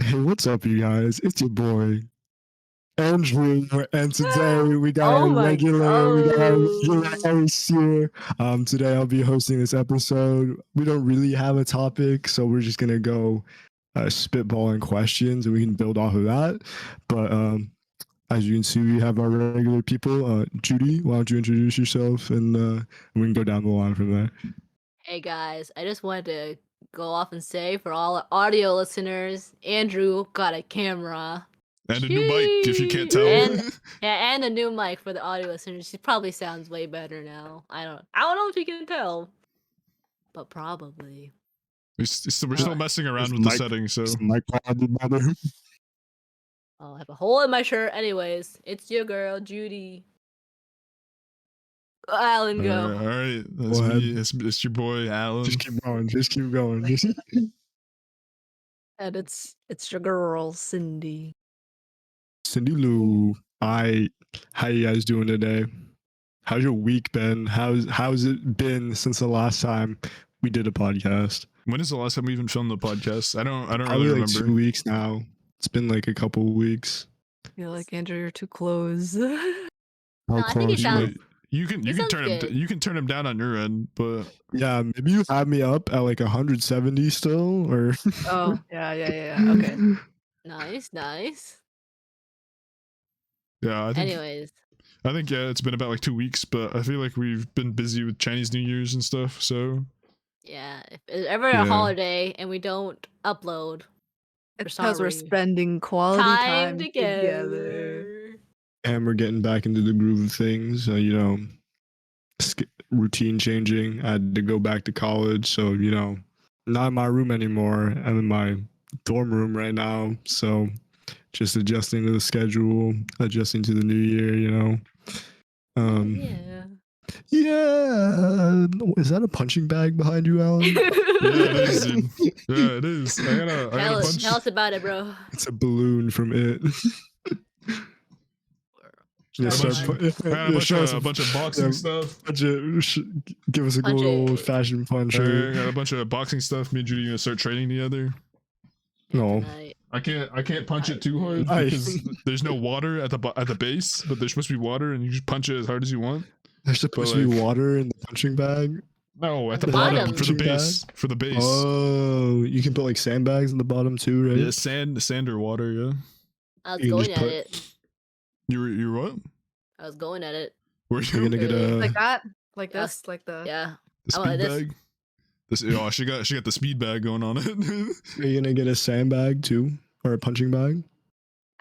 Hey, what's up, you guys? It's your boy Andrew, and today Oh my we got our regular god. host here. Today I'll be hosting this episode. We don't really have a topic, so we're just gonna go spitballing questions, and we can build off of that. But as you can see, we have our regular people. Judy, why don't you introduce yourself, and we can go down the line from there. Hey guys, I just wanted to go off and say for all our audio listeners, Andrew got a camera. And a new mic, if you can't tell. And a new mic for the audio listeners. He probably sounds way better now. I don't know if you can tell, but probably. We're still messing around with the settings, so. Mic quality better. Oh, I have a hole in my shirt. Anyways, it's your girl, Judy. Alan, go. All right. That's me. It's your boy, Alan. Just keep going. Just keep going. And it's your girl, Cindy. Cindy Lou, how you guys doing today? How's your week been? How's it been since the last time we did a podcast? When is the last time we even filmed the podcast? I don't Probably really like remember. 2 weeks now. It's been like a couple of weeks. I feel like Andrew, you're too close. How I think he close? sounds. You can turn him down on your end, but Yeah, maybe you have me up at like 170 still, or Oh, yeah. Okay. Nice. yeah. I think Anyways, it's been about like 2 weeks, but I feel like we've been busy with Chinese New Year's and stuff. So yeah, if it's ever Yeah. a holiday and we don't upload, It's because we're sorry. spending quality time time together. and we're getting back into the groove of things. Routine changing. I had to go back to college, so not in my room anymore. I'm in my dorm room right now, so just adjusting to the schedule, adjusting to the new year. Yeah. Yeah. Is that a punching bag behind you, Alan? yeah, it is, dude. Yeah, it is. I gotta punch. Tell us about it, bro. It's a balloon from it. Yeah, a bunch of boxing stuff. Give us a good old fashioned punch. Got a bunch of boxing stuff. Me and Judy gonna start training together. No, I can't punch it too hard because there's no water at the base, but there's supposed to be water, and you just punch it as hard as you want. There's supposed to be water in the punching bag. No, at the bottom. for the base. For the base. Oh, you can put like sandbags in the bottom too, right? Yeah, sand or water. Yeah. I was going at it. You what? I was going at it. Were You're gonna get a like that, like Yeah. this, like the Yeah. the I want speed this. bag? She got the speed bag going on it. Are you gonna get a sandbag too, or a punching bag?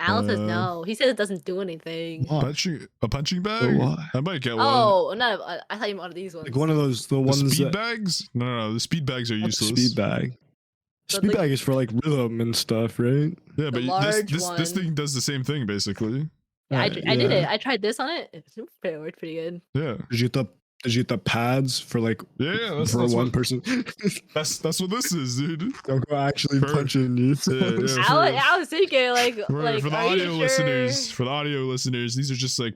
Alan says no. He says it doesn't do anything. Why? A punching bag? Why? I might get one. Oh, no! I thought you meant one of these ones. Like one of those, the The ones speed that bags? No, the speed bags are not the useless. speed bag. But Speed like- bag is for like rhythm and stuff, right? Yeah, but large this one. thing does the same thing basically. Yeah, I Yeah. did it. I tried this on it. It worked pretty good. Yeah. Did you get the pads for like Yeah, that's for one what, person? that's what this is, dude. Don't go actually For- punching you. Yeah. I was thinking For like the are you audio listeners, these are just like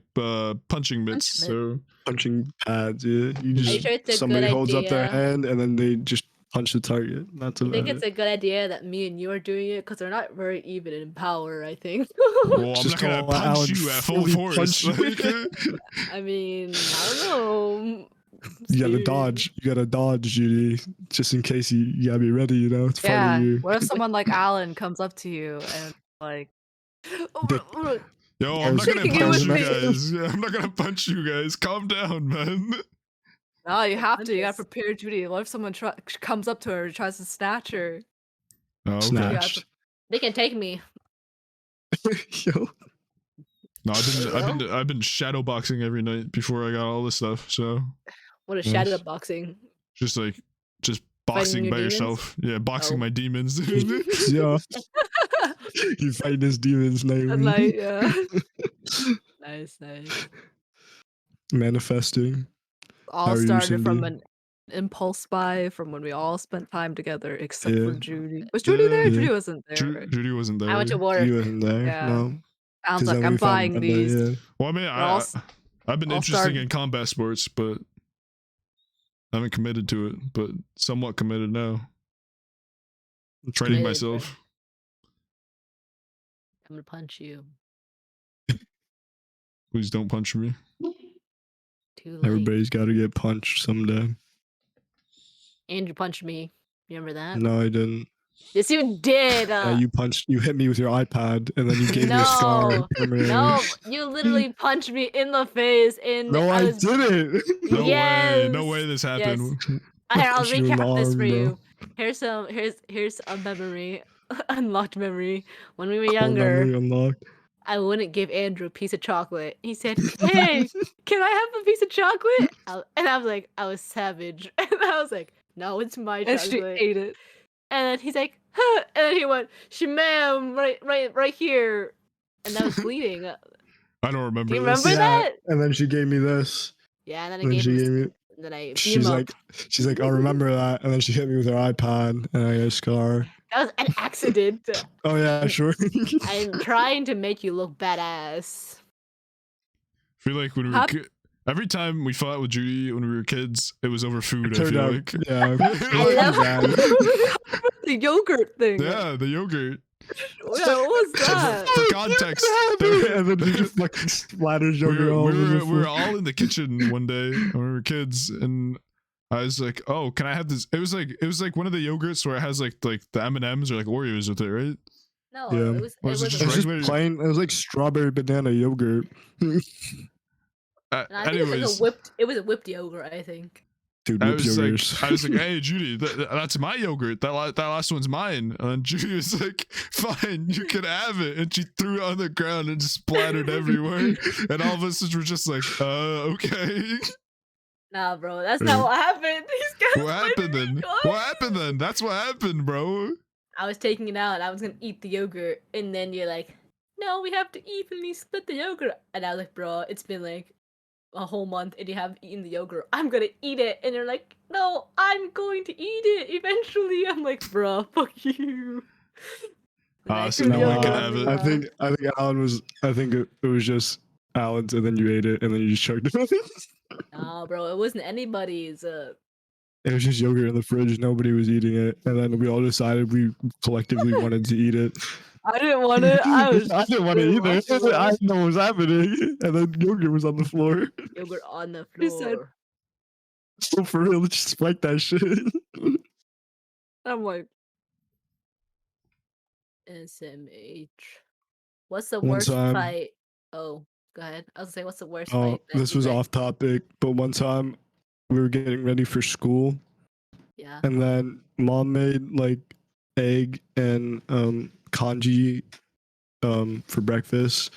punching mitts. Punch So Punching pads, yeah. You you just sure it's a somebody good holds up their idea? hand and then they just punch the target. That's I about think it. it's a good idea that me and you are doing it because they're not very even in power. I think. well, I'm Just not gonna call punch Alan you at full fully force. punch you. Like, I mean, I don't know. You gotta Serious. dodge. You gotta dodge, Judy, just in case you gotta be ready. It's part yeah. of you. What if someone like Alan comes up to you and like, Yo, I'm not gonna Shaking it punch with you me. guys. Yeah, I'm not gonna punch you guys. Calm down, man. no, you have to. You Yes. gotta prepare Judy. What if someone comes up to her and tries to snatch her? Oh, okay. Snatched. They can take me. Yo, No, I've been shadow boxing every night before I got all this stuff. So What is Yes. shadow boxing? just boxing your by demons? yourself. Yeah, boxing Oh. my demons. yo, you fighting his demons, At Naomi. night, yeah. Nice. Manifesting. How all are you, started from Cindy? an impulse buy from when we all spent time together, except Yeah. for Judy. Was Judy there? Yeah. Judy wasn't there. right? Judy wasn't there. I went to work. You wasn't there. Yeah. No. Alan's 'Cause like, then I'm we found buying Brenda, these. yeah. Well, I mean, I've been I'll interested start- in combat sports, but I haven't committed to it. But somewhat committed now. Training Committed, myself. gonna punch you. Please don't punch me. Too late. Everybody's got to get punched someday. Andrew punched me. You remember that? No, I didn't. Yes, you did. Yeah, you hit me with your iPad, and then you gave me a scar. No, permanently. you literally punched me in the face, and No, I didn't. No way. Yes. No way this happened. Here, I'll Punched you in the recap this arm, for bro. you. Here's a memory, unlocked memory. When we were Core younger, memory unlocked. I wouldn't give Andrew a piece of chocolate. He said, "Hey, can I have a piece of chocolate?" And I was like, I was savage, and I was like, "No, it's my And chocolate." she ate it. And then he's like, huh, and then he went, "Shemam, right here," and I was bleeding. I don't remember Do you this. remember that? And then she gave me this. Yeah, and then I And then gave she him. gave me. And then I beat She's him up. like, I remember that. And then she hit me with her iPad, and I got a scar. That was an accident. Oh yeah, sure. I'm trying to make you look badass. I feel like when we were every time we fought with Judy when we were kids, it was over food. I Turned feel out, like. yeah. I love The yogurt thing. Yeah, the yogurt. Yeah, what was that? For context, And then you just fucking splatters we your all over the were floor. all in the kitchen one day when we were kids, and I was like, "Oh, can I have this?" It was like one of the yogurts where it has like the M&Ms or like Oreos with it, right? No, Yeah. it was. Was it It just It was regular- just plain. It was like strawberry banana yogurt. I think Anyways, it was a whipped yogurt. I think. Dude, I whipped was like, yogurts. "Hey, Judy, that's my yogurt. That last one's mine." And then Judy was like, "Fine, you can have it." And she threw it on the ground and just splattered everywhere. And all of us were just like, okay." Nah, bro, that's not what happened. These guys. What happened then? What happened then? That's what happened, bro. I was taking it out. And I was gonna eat the yogurt, and then you're like, "No, we have to evenly split the yogurt." And I was like, "Bro, it's been like a whole month, and you haven't eaten the yogurt. I'm gonna eat it." And they're like, "No, I'm going to eat it eventually." I'm like, "Bro, fuck you." And I So threw no the one yogurt can on have the it. ground. I think Alan was. I think it was just Alan's, and then you ate it, and then you just chugged it. Nah, bro, it wasn't anybody's. It was just yogurt in the fridge. Nobody was eating it, and then we all decided we collectively wanted to eat it. I didn't want it. I was. I didn't want to really either. watching I it. didn't know what was happening, and then yogurt was on the floor. Yogurt on the She floor. said- So for real, let's just spike that shit. I'm like, SMH. What's the One worst time- fight? Oh, go ahead. I was gonna say, what's the worst Oh, fight? that this you was guys- off topic, but one time we were getting ready for school, Yeah. and then mom made like egg and kanji for breakfast,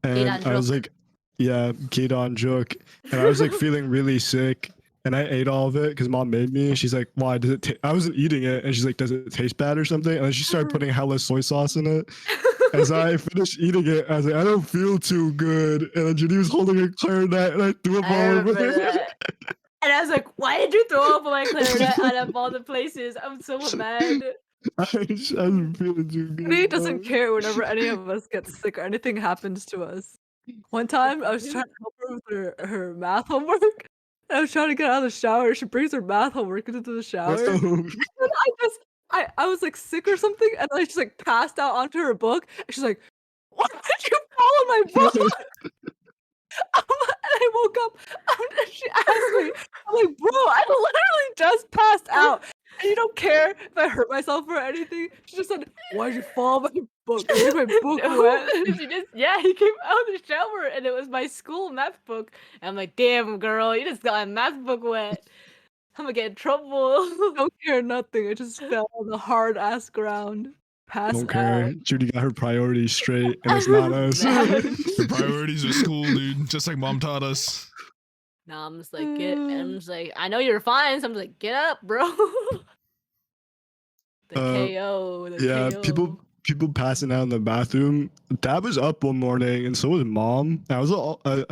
and I was Juk. like, yeah, Kedan Juk, and I was like feeling really sick, and I ate all of it because mom made me, and she's like, why does it I wasn't eating it, and she's like, does it taste bad or something? And then she started putting hella soy sauce in it. As I finished eating it, I was like, I don't feel too good. And then Judy was holding her clarinet, and I threw up I all over remember her. that. And I was like, why did you throw up on my clarinet out of all the places? I'm so mad. I wasn't feeling too good. Judy doesn't bro. care whenever any of us get sick or anything happens to us. One time, I was trying to help her with her math homework. I was trying to get out of the shower. She brings her math homework into the shower. Bro. And I was like sick or something, and I just like passed out onto her book. And she's like, "Why did you fall on my book?" And I woke up, and she asked me, I'm like, "Bro, I literally just passed out, and you don't care if I hurt myself or anything." She just said, "Why'd you fall on my book? You made my book No, wet." she just, yeah, he came out of the shower and it was my school math book. And I'm like, damn, girl, you just got my math book wet. I'm gonna get in trouble. Don't care nothing. I just fell on the hard ass ground. Passed Don't care. out. Judy got her priorities straight, and it's not us. The priorities are school, dude. Just like mom taught us. Nah, I'm just like, I'm just like, I know you're fine. So I'm just like, get up, bro. The KO. The Yeah, KO. people passing out in the bathroom. Dad was up one morning, and so was mom. I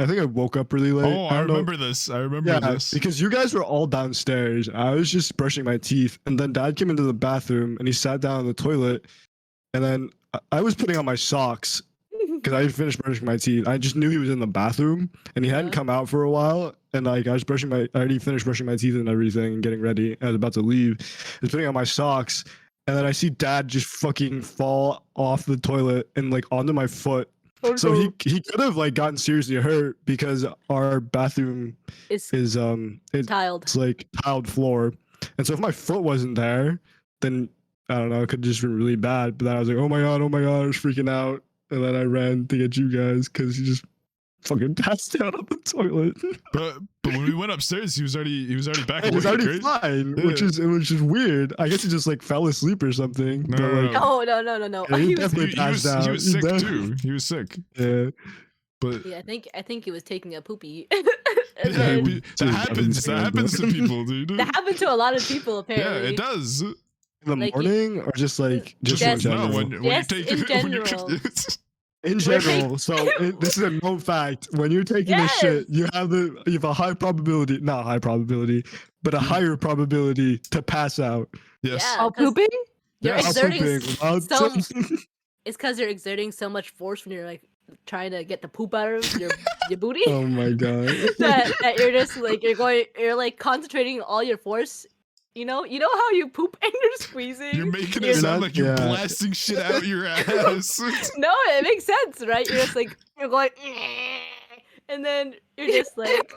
think I woke up really late. Oh, I don't know- remember this. I remember Yeah, this. because you guys were all downstairs. I was just brushing my teeth, and then Dad came into the bathroom, and he sat down on the toilet, and then I was putting on my socks because I finished brushing my teeth. I just knew he was in the bathroom, and he hadn't Yeah. come out for a while. And like I already finished brushing my teeth and everything, and getting ready. I was about to leave. I was putting on my socks, and then I see dad just fucking fall off the toilet and like onto my foot. So he could have like gotten seriously hurt because our bathroom It's is tiled. it's like tiled floor, and so if my foot wasn't there, then I don't know, it could have just been really bad. But then I was like, oh my god, I was freaking out, and then I ran to get you guys because he just fucking passed out on the toilet. But when we went upstairs, he was already back It was awake, already right? fine, Yeah. which is weird. I guess he just like fell asleep or something. No, but, no, like, no. No. Yeah, he He was, definitely passed out. He was He sick definitely- too. He was sick. Yeah. But yeah, I think he was taking a poopy. yeah, And then- we- that Dude, happens. That happens to people, dude. that happened to a lot of people Yeah, apparently. it does. In the Like, morning or just like just in Just- general? no, when Yes, you take in when you general. In We're general, so this is a known fact. When you're taking a shit, you have a high probability, not high probability, but a higher probability to pass out. yes. Yeah. While 'cause pooping? You're Yes. exerting Pooping, while some. t- It's because you're exerting so much force when you're like trying to get the poop out of your booty. Oh my god. that you're just like you're like concentrating all your force. You know how you poop and you're squeezing. You're making You're it sound not- like you're yeah. blasting shit out your ass. No, it makes sense, right? You're just like you're going, and then you're just like.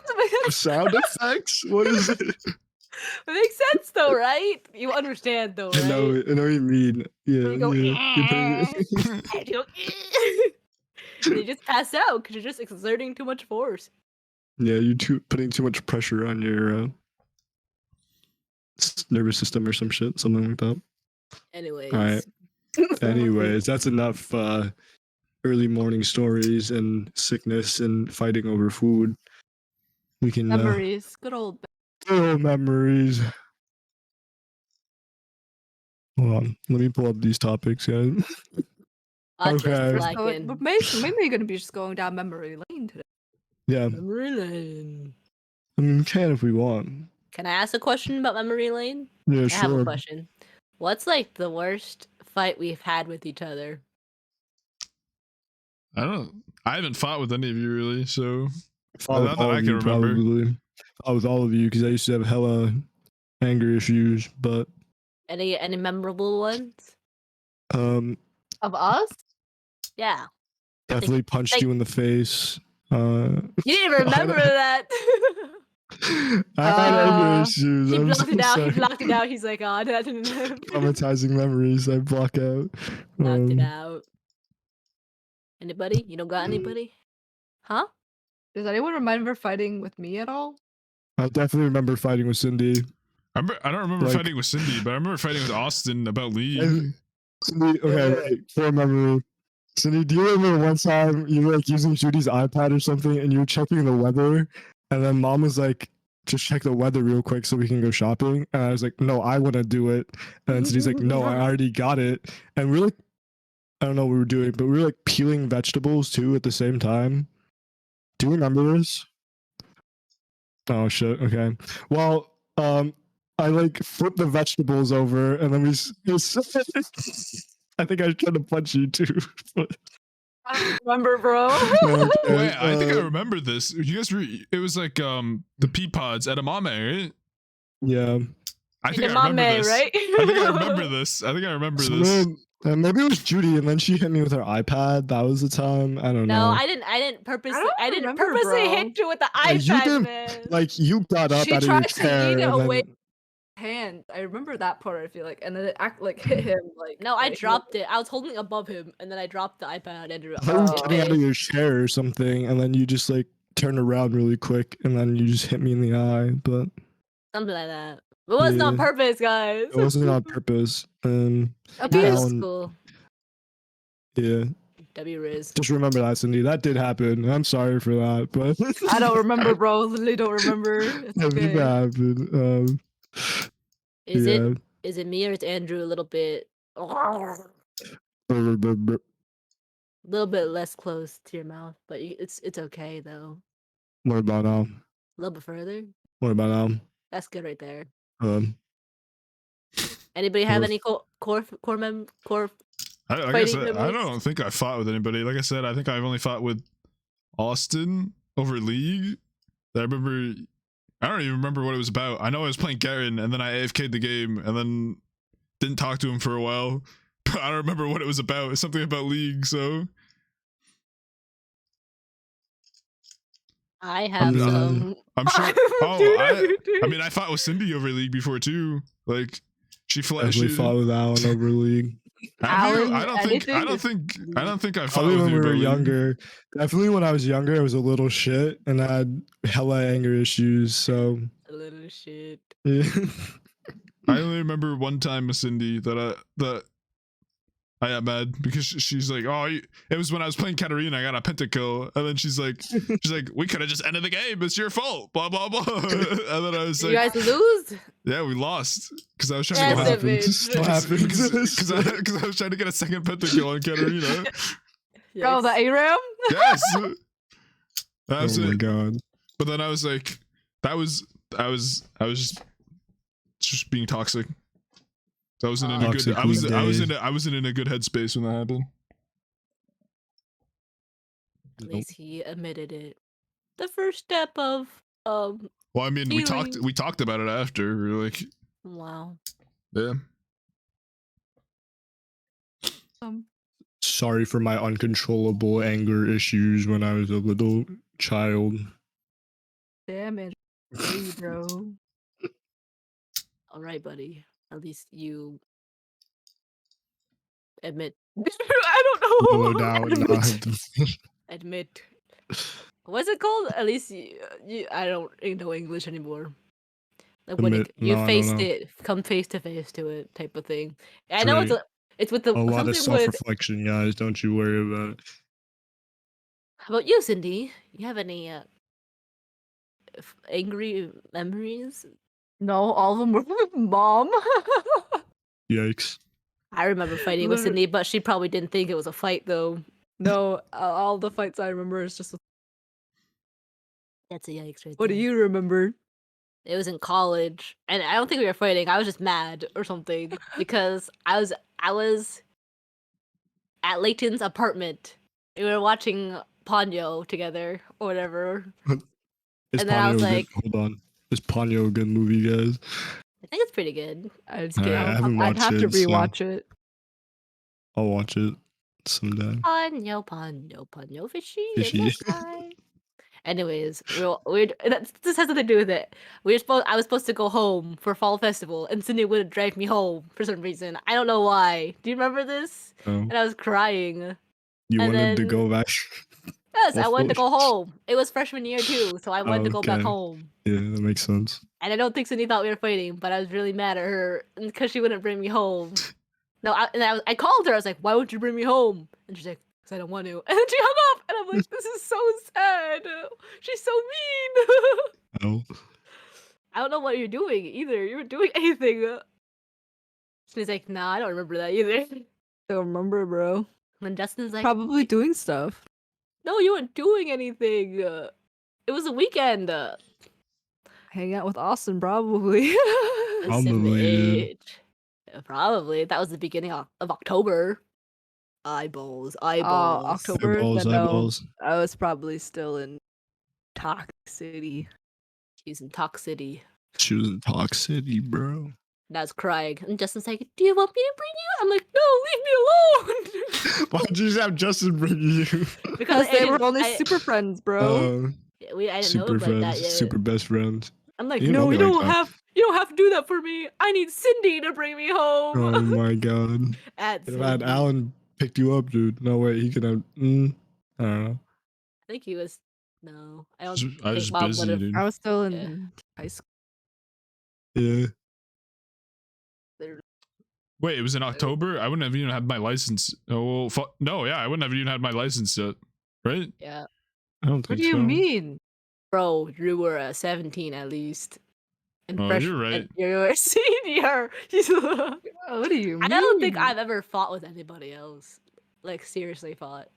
Sound effects? What is it? It makes sense though, right? You understand though, right? I know what you mean. Yeah. You go, yeah. You're putting- and you go, and you just pass out because you're just exerting too much force. yeah, you're putting too much pressure on your nervous system or something like that. Anyways. Alright. Anyways, that's enough early morning stories and sickness and fighting over food. We can Memories. Good old. oh, memories. Hold on, let me pull up these topics, guys. I'll just Okay. like So, in but mainly going to be just going down memory lane today. Yeah, memory lane. I mean, we can if we want. Can I ask a question about memory lane? Yeah, I have a sure. question. What's like the worst fight we've had with each other? I haven't fought with any of you really, so Follow Not that all I of can you, remember. probably. I with all of you because I used to have hella anger issues, but Any memorable ones? Of us? Yeah. definitely punched like- you in the face. You didn't remember that. I had anger Uh, issues. He I'm blocked so it out. He sorry. blocked it out. He's like, oh, that didn't happen. Traumatizing memories I block out. Knocked it Um, out. Anybody? You don't got anybody? Huh? Does anyone remember fighting with me at all? I definitely remember fighting with Cindy. I don't remember Like- fighting with Cindy, but I remember fighting with Austin about League. And- Cindy, okay, wait, for memory. Cindy, do you remember one time you were like using Judy's iPad or something and you were checking the weather and then mom was like, just check the weather real quick so we can go shopping? And I was like, no, I want to do it. And then Cindy's like, no, I already got it. And we're like, I don't know what we were doing, but we were like peeling vegetables too at the same time. Do you remember this? Oh shit, okay. Well, I like flipped the vegetables over and then I think I was trying to punch you too. I don't remember, bro. Okay, Wait, I think I remember this. You guys were. It was like the pea pods at Amame, right? yeah. I think In I the remember mame, this. right? I think I remember this. I think I remember So this. then, maybe it was Judy, and then she hit me with her iPad. That was the time. I don't No, know. I didn't purposely. don't I didn't remember, purposely bro. hit you with the Yeah, you iPad, didn't- man. Like you got up She out of your tried to chair. yeet it and away. then- Hand. I remember that part. I feel like, and then it hit him like. No, I like, dropped it. I was holding above him, and then I dropped the iPad and I thought you were his getting out of face. your chair or something, and then you just like turned around really quick, and then you just hit me in the eye. But Something like that. It wasn't on Yeah. purpose, guys. it wasn't on purpose. Abuse. Alan- Cool. Yeah, W Riz. just remember that, Cindy. That did happen. I'm sorry for that, but I don't remember, bro. Literally don't remember. It's that did okay. happen. Is yeah. it me or is Andrew a little bit less close to your mouth? But it's okay though. What about now? A little bit further. What about now? That's good right there. Um, Anybody have Core- any core Like I Fighting said, I memories? don't think I fought with anybody. Like I said, I think I've only fought with Austin over League. I remember. I don't even remember what it was about. I know I was playing Garen, and then I AFK'd the game, and then didn't talk to him for a while. But I don't remember what it was about. It's something about League, so I have not- some. I'm sure. Oh, Dude. I mean, I fought with Cindy over League before too. Like, she Definitely she. fought with Alan over League. Have you? Alan, I don't think. I anything don't is think. I don't think I fought Probably with when you we were about League. younger. Definitely when I was younger, I was a little shit and I had hella anger issues. So A little shit. yeah. I only remember one time with Cindy that I got mad because she's like, oh, it was when I was playing Katarina. I got a pentakill, and then she's like, we could have just ended the game. It's your fault. Blah blah blah. And then I was Did you like, guys lose? yeah, we lost because I was trying to Yes, go it is. What happened? because I was trying to get a second pentakill on Katarina. Oh, the Yikes. ARAM? Yes. Oh That's my it. god. But then I was like, I was just being toxic. I wasn't in a good. Toxic I was days. I wasn't in a good headspace when that happened. At least he admitted it. The first step of Well, I mean, we Feelings. talked about it after. We were like, wow. yeah. Sorry for my uncontrollable anger issues when I was a little child. Damn it. Hey, bro. All right, buddy. At least you admit. I don't know. No doubt. Nah. Admit. What's it called? At least I don't know English anymore. Like when Admit. you No, I don't faced know. it, come face to face to it, type of thing. I That's know right. it's with the A lot of something with. self-reflection, guys. Don't you worry about it. How about you, Cindy? You have any angry memories? No, all of them were with mom. Yikes. I remember fighting with Literally- Cindy, but she probably didn't think it was a fight, though. No, all the fights I remember is just. That's a yikes right What do there. you remember? It was in college, and I don't think we were fighting. I was just mad or something because I was at Layton's apartment. We were watching Ponyo together or whatever. Is And then I was Ponyo like- good? Hold on. Is Ponyo a good movie, guys? I think it's pretty good. I just Alright, can't. I haven't I'd have watched to it, so- rewatch it. I'll watch it someday. Ponyo, Ponyo, Ponyo, fishy, in Fishy. the sky. Anyways, this has nothing to do with it. I was supposed to go home for fall festival, and Cindy wouldn't drive me home for some reason. I don't know why. Do you remember this? Oh, And I was crying. you and wanted to then- go back? Yes, I wanted to Oh. go home. It was freshman year too, so I wanted to go back Okay. home. Yeah, that makes sense. And I don't think Cindy thought we were fighting, but I was really mad at her because she wouldn't bring me home. No, I called her. I was like, "Why won't you bring me home?" And she's like, "Cause I don't want to." And then she hung up, and I'm like, "This is so sad. She's so mean." Oh, I don't know what you're doing either. You weren't doing anything. She's like, "Nah, I don't remember that either." Don't remember, bro. And then Justin's like, Probably doing stuff. "No, you weren't doing anything. It was a weekend." Hang out with Austin, probably. Probably, dude. Yeah, probably. That was the beginning of October. Eyeballs. October. Eyeballs, Then no, eyeballs. I was probably still in Talk City. He's in Talk City. She was in Talk City, bro. And I was crying. And Justin's like, "Do you want me to bring you?" I'm like, "No, leave me alone." Why'd you just have Justin bring you? Because they were only I- super friends, bro. I didn't know super about that friends, yet. super best friends. I'm like, You "No, know you me like don't that." have to do that for me. I need Cindy to bring me home." Oh my god. At Could have had Cindy. Alan picked you up, dude. No way, he could have. I don't know. I think he was. No, I don't. I was think just Mom busy, would've- dude. I was still in Yeah. high school. Yeah. Wait, it was in October. I wouldn't have even had my license. Oh, no, yeah, I wouldn't have even had my license yet, right? Yeah, I don't What think do you so. mean? bro, you were 17 at least. And Oh, you're right. and you're a senior. What do you mean? I don't think I've ever fought with anybody else. Like seriously fought.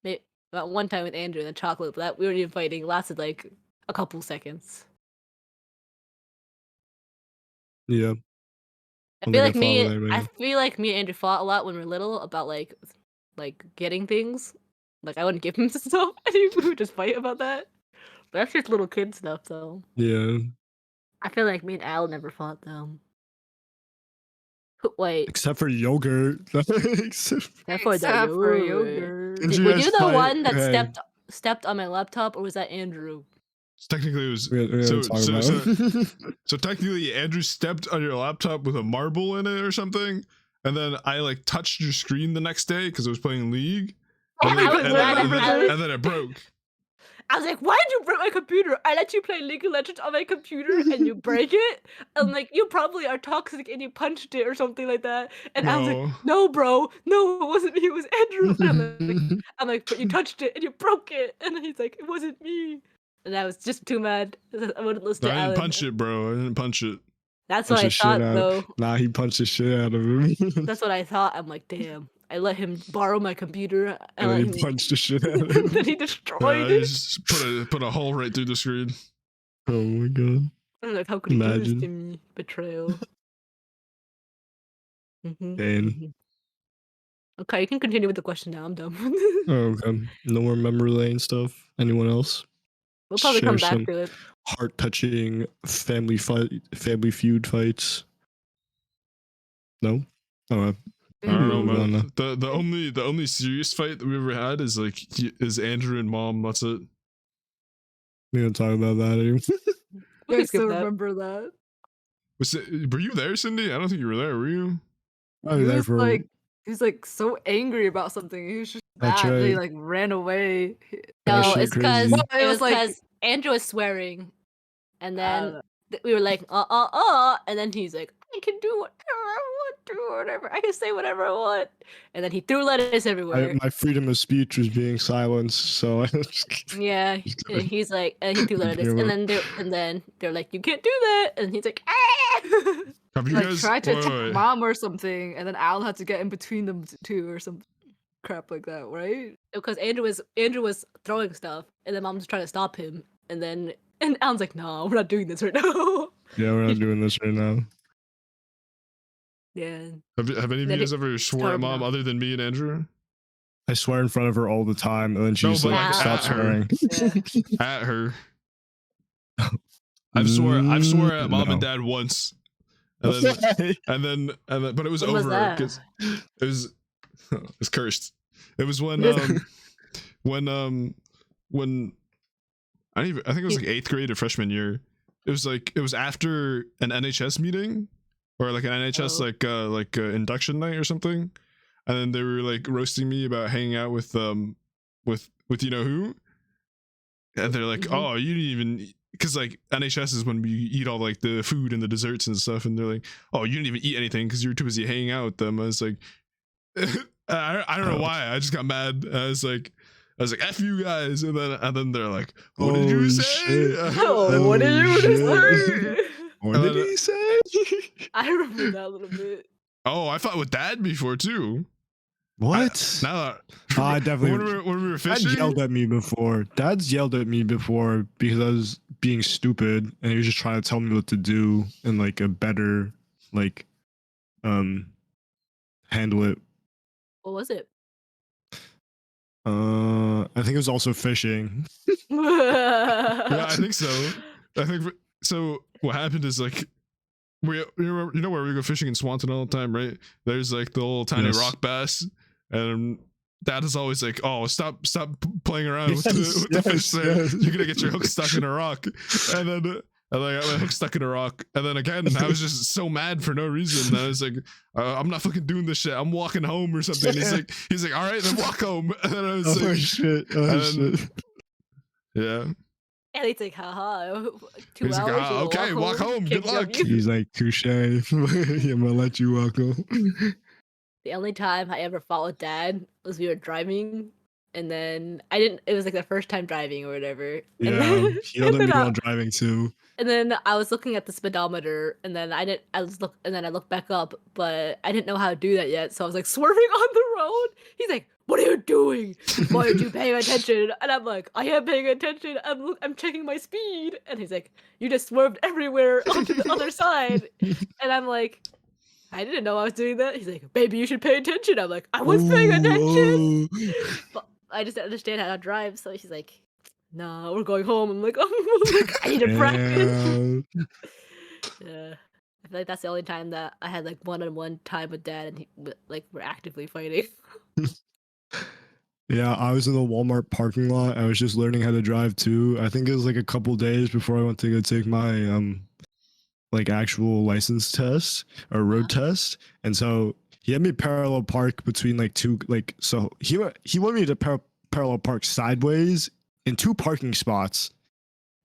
Maybe about one time with Andrew and the chocolate, but that we weren't even fighting. It lasted like a couple seconds. Yeah. I Don't feel think I like fought me. with anybody I else. feel like me and Andrew fought a lot when we were little about like getting things. Like I wouldn't give him stuff, and we would just fight about that. But that's just little kid stuff, though. Yeah. I feel like me and Al never fought though. Wait, Except for yogurt. except for the Except for yogurt. yogurt. Did you Were guys you the fight- one that hey. stepped on my laptop, or was that Andrew? Technically, it was We're gonna so talk so, about so it. so technically Andrew stepped on your laptop with a marble in it or something, and then I like touched your screen the next day because I was playing League, Oh, and I then, was and, mad then, and, at then, you. and then it broke. I was like, why did you break my computer? I let you play League of Legends on my computer and you break it? And like, you probably are toxic and you punched it or something like that. And I was No. like, no, bro, no, it wasn't me, it was Andrew. And I'm like, but you touched it and you broke it. And then he's like, it wasn't me. And I was just too mad. I wouldn't listen No, to I didn't Alan. punch it, bro. I didn't punch it. That's Punch what I the shit thought, out. though. Nah, he punched the shit out of him. That's what I thought. I'm like, damn. I let him borrow my computer. I and let then him. he punched the shit out of him. Then he destroyed He it. just put a hole right through the screen. Oh my god. I'm like, how could he do this to Imagine. me? Betrayal. Dang. Mhm. Okay, you can continue with the question now. I'm done. Oh, okay. No more memory lane stuff. Anyone else? We'll probably Share come back some to it. heart-touching family feud fights. No. Oh, I don't know, moving on man. now. The only serious fight that we ever had is like is Andrew and Mom. That's it. We don't talk about that anymore. We I can skip still that. remember that. Were you there, Cindy? I don't think you were there. Were you? I was there for He was like so angry about something. He was just That's mad. He right. like ran away. That No, shit it's because crazy. No, it was like- because Andrew was swearing, and then Uh, we were like, and then he's like, I can do whatever I want to, or whatever. I can say whatever I want, and then he threw lettuce everywhere. My freedom of speech was being silenced, so I just Yeah, Just and kidding. he's like, and he threw lettuce, Give and up. then they're like, you can't do that, and he's like, ah. Have you like guys? tried to wait, attack wait. mom or something, and then Al had to get in between them two or some crap like that, right? Because Andrew was throwing stuff, and then Mom's trying to stop him, and Alan's like, "No, we're not doing this right now." Yeah, we're not doing this right now. Yeah, Have any of you Then guys ever swore at hard Mom enough. other than me and Andrew? I swear in front of her all the time, and then No, she's but like, like "Stop at her. swearing." yeah. At her. I've swore at Mom and No. Dad once, and then but it was When was over that? because it was it's cursed. It was when I think it was like 8th grade or freshman year. It was after an NHS meeting or like an NHS Oh. induction night or something, and then they were like roasting me about hanging out with you know who, and they're like, Mhm. oh, you didn't even, because like NHS is when we eat all like the food and the desserts and stuff, and they're like, oh, you didn't even eat anything because you were too busy hanging out with them. I was like, I don't know why. I just got mad. I was like, F you guys, and then they're like, what did you Holy say? shit. Oh, what did you Holy say? What did he say? I remember that a little bit. Oh, I fought with Dad before too. What? Now I definitely. when we were Dad fishing. yelled at me before. Dad's yelled at me before because I was being stupid, and he was just trying to tell me what to do and like a better, like, handle it. What was it? I think it was also fishing. Yeah, I think so. I think so. What happened is like you know where we go fishing in Swanton all the time, right? There's like the little tiny Yes. rock bass, and Dad is always like, "Oh, stop playing around with Yes, the fish there. yes. You're gonna get your hook stuck in a rock." And then I got my hook stuck in a rock, and then again, I was just so mad for no reason. I was like, "I'm not fucking doing this shit. I'm walking home or something." He's like, "All right, then walk home." And then I was Oh like, shit! Oh and- shit! "Yeah." And he's like, haha, 2 He's like, hours. "Ah, you'll okay, walk home. Good Kick luck." you. He's like, touche. I'm gonna let you walk home. The only time I ever fought with Dad was we were driving, and then I didn't. It was like the first time driving or whatever. And Yeah, then, he yelled at me then while driving too. and then I was looking at the speedometer, and then I didn't. And then I looked back up, but I didn't know how to do that yet. So I was like swerving on the road. He's like, "What are you doing? Why aren't you paying attention?" And I'm like, "I am paying attention. I'm checking my speed." And he's like, "You just swerved everywhere onto the other side." And I'm like, I didn't know I was doing that. He's like, "Baby, you should pay attention." I'm like, "I was paying attention." But I just didn't understand how to drive. So she's like, "No, we're going home." I'm like, I need to practice. Damn. Yeah. I feel like that's the only time that I had like one-on-one time with dad, and like we're actively fighting. Yeah, I was in the Walmart parking lot. I was just learning how to drive too. I think it was like a couple days before I went to go take my like actual license test or road test. And so he had me parallel park between like two like so he wanted me to parallel park sideways in two parking spots.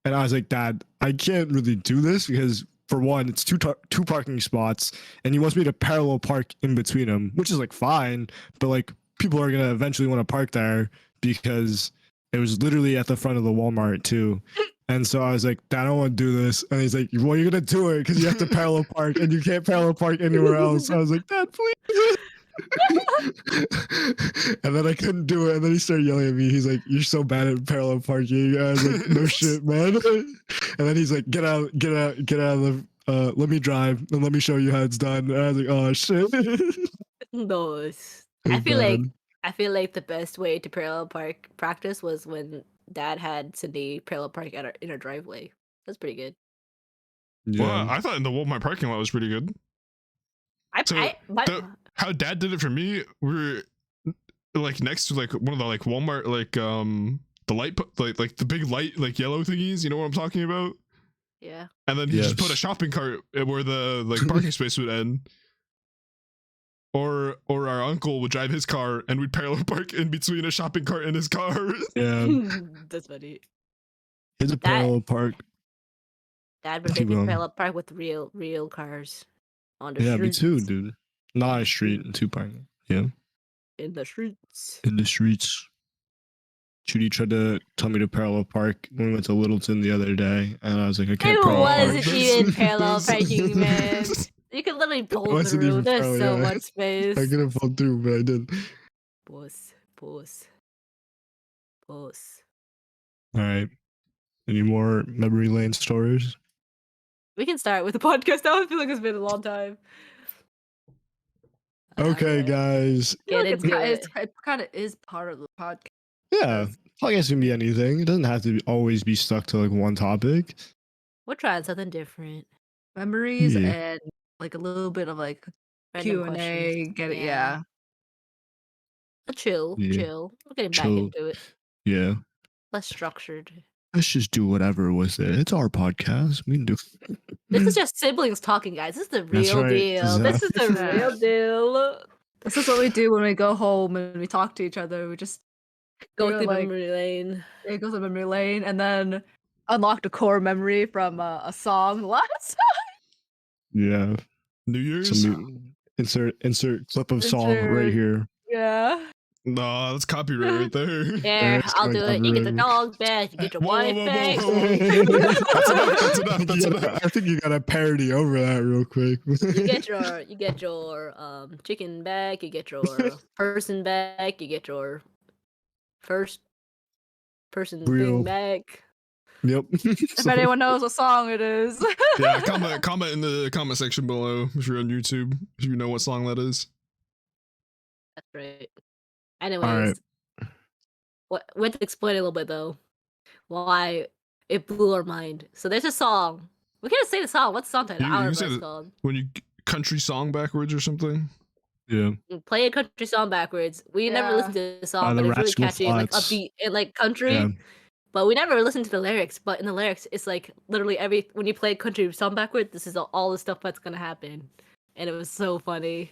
And I was like, Dad, I can't really do this because for one, it's two parking spots, and he wants me to parallel park in between them, which is like fine, but like people are gonna eventually want to park there because it was literally at the front of the Walmart too. And so I was like, Dad, I don't want to do this. And he's like, well, you're gonna do it because you have to parallel park, and you can't parallel park anywhere else. So I was like, Dad, please. And then I couldn't do it. And then he started yelling at me. He's like, "You're so bad at parallel parking." I was like, "No shit, man." And then he's like, "Get out of the. Let me drive and let me show you how it's done." And I was like, "Oh shit." Those. It I was feel like bad. I feel like the best way to parallel park practice was when Dad had Cindy parallel park in our driveway. That's pretty good. Well, Yeah. I thought in the Walmart parking lot was pretty good. So how Dad did it for me, we were like next to like one of the like Walmart like the light like the big light like yellow thingies. You know what I'm talking about? yeah. And then he just put a Yes. shopping cart where the like parking space would end. Or our uncle would drive his car and we'd parallel park in between a shopping cart and his car. Yeah. That's funny. Here's a parallel park. Dad would Keep make me going. parallel park with real cars on the Yeah, me streets. too, dude. Not a street and two parking. Yeah. In the streets. In the streets. Judy tried to tell me to parallel park when we went to Littleton the other day, and I was like, I can't It parallel park. wasn't even parallel parking, man. You can literally pull wasn't through. even There's parallel, so yeah. much space. I could have fell through, but I did. Boss. All right. Any more memory lane stories? We can start with the podcast now. I feel like it's been a long time. Okay, Alright. guys. I feel Get like into it it. kind of is part of the podcast. Yeah, podcast can be anything. It doesn't have to always be stuck to like one topic. We're trying something different. Memories Yeah. and like a little bit of like Random Q&A. questions. Get it? Yeah. Yeah. Chill. We're getting back Chill. into it. Yeah. Less structured. Let's just do whatever with it. It's our podcast. We can do. This is just siblings talking, guys. This is the That's real right. deal. This is the Yeah. real deal. This is what we do when we go home and we talk to each other. We just Go You're through like- memory lane. it goes to memory lane and then unlock a core memory from a song last Yeah. New Year's? Some insert clip of song right Insert- here. Yeah. Nah, that's copyright right there. Yeah, it's I'll going do it. You get the copyrighted. dog back. You get your Whoa, wife whoa, whoa, back. whoa, whoa. That's enough, that's enough, that's Yeah, enough. I think you got to parody over that real quick. You get your chicken back. You get your person back. You get your first person Real. thing back. Yep. If anyone knows what song it is. Yeah, comment in the comment section below if you're on YouTube, if you know what song that is. That's right. Anyways, we have to explain a little bit though why it blew our mind. So there's a song. We can't say the song. What's the song title? You I don't know say what it's that- called. When you country song backwards or something. Yeah. Play a country song backwards. We never Yeah. listened to the By song, the but it's really Rascal catchy and like Flatts. upbeat and like country. Yeah. But we never listened to the lyrics. But in the lyrics, it's like literally when you play a country song backwards, this is all the stuff that's gonna happen, and it was so funny.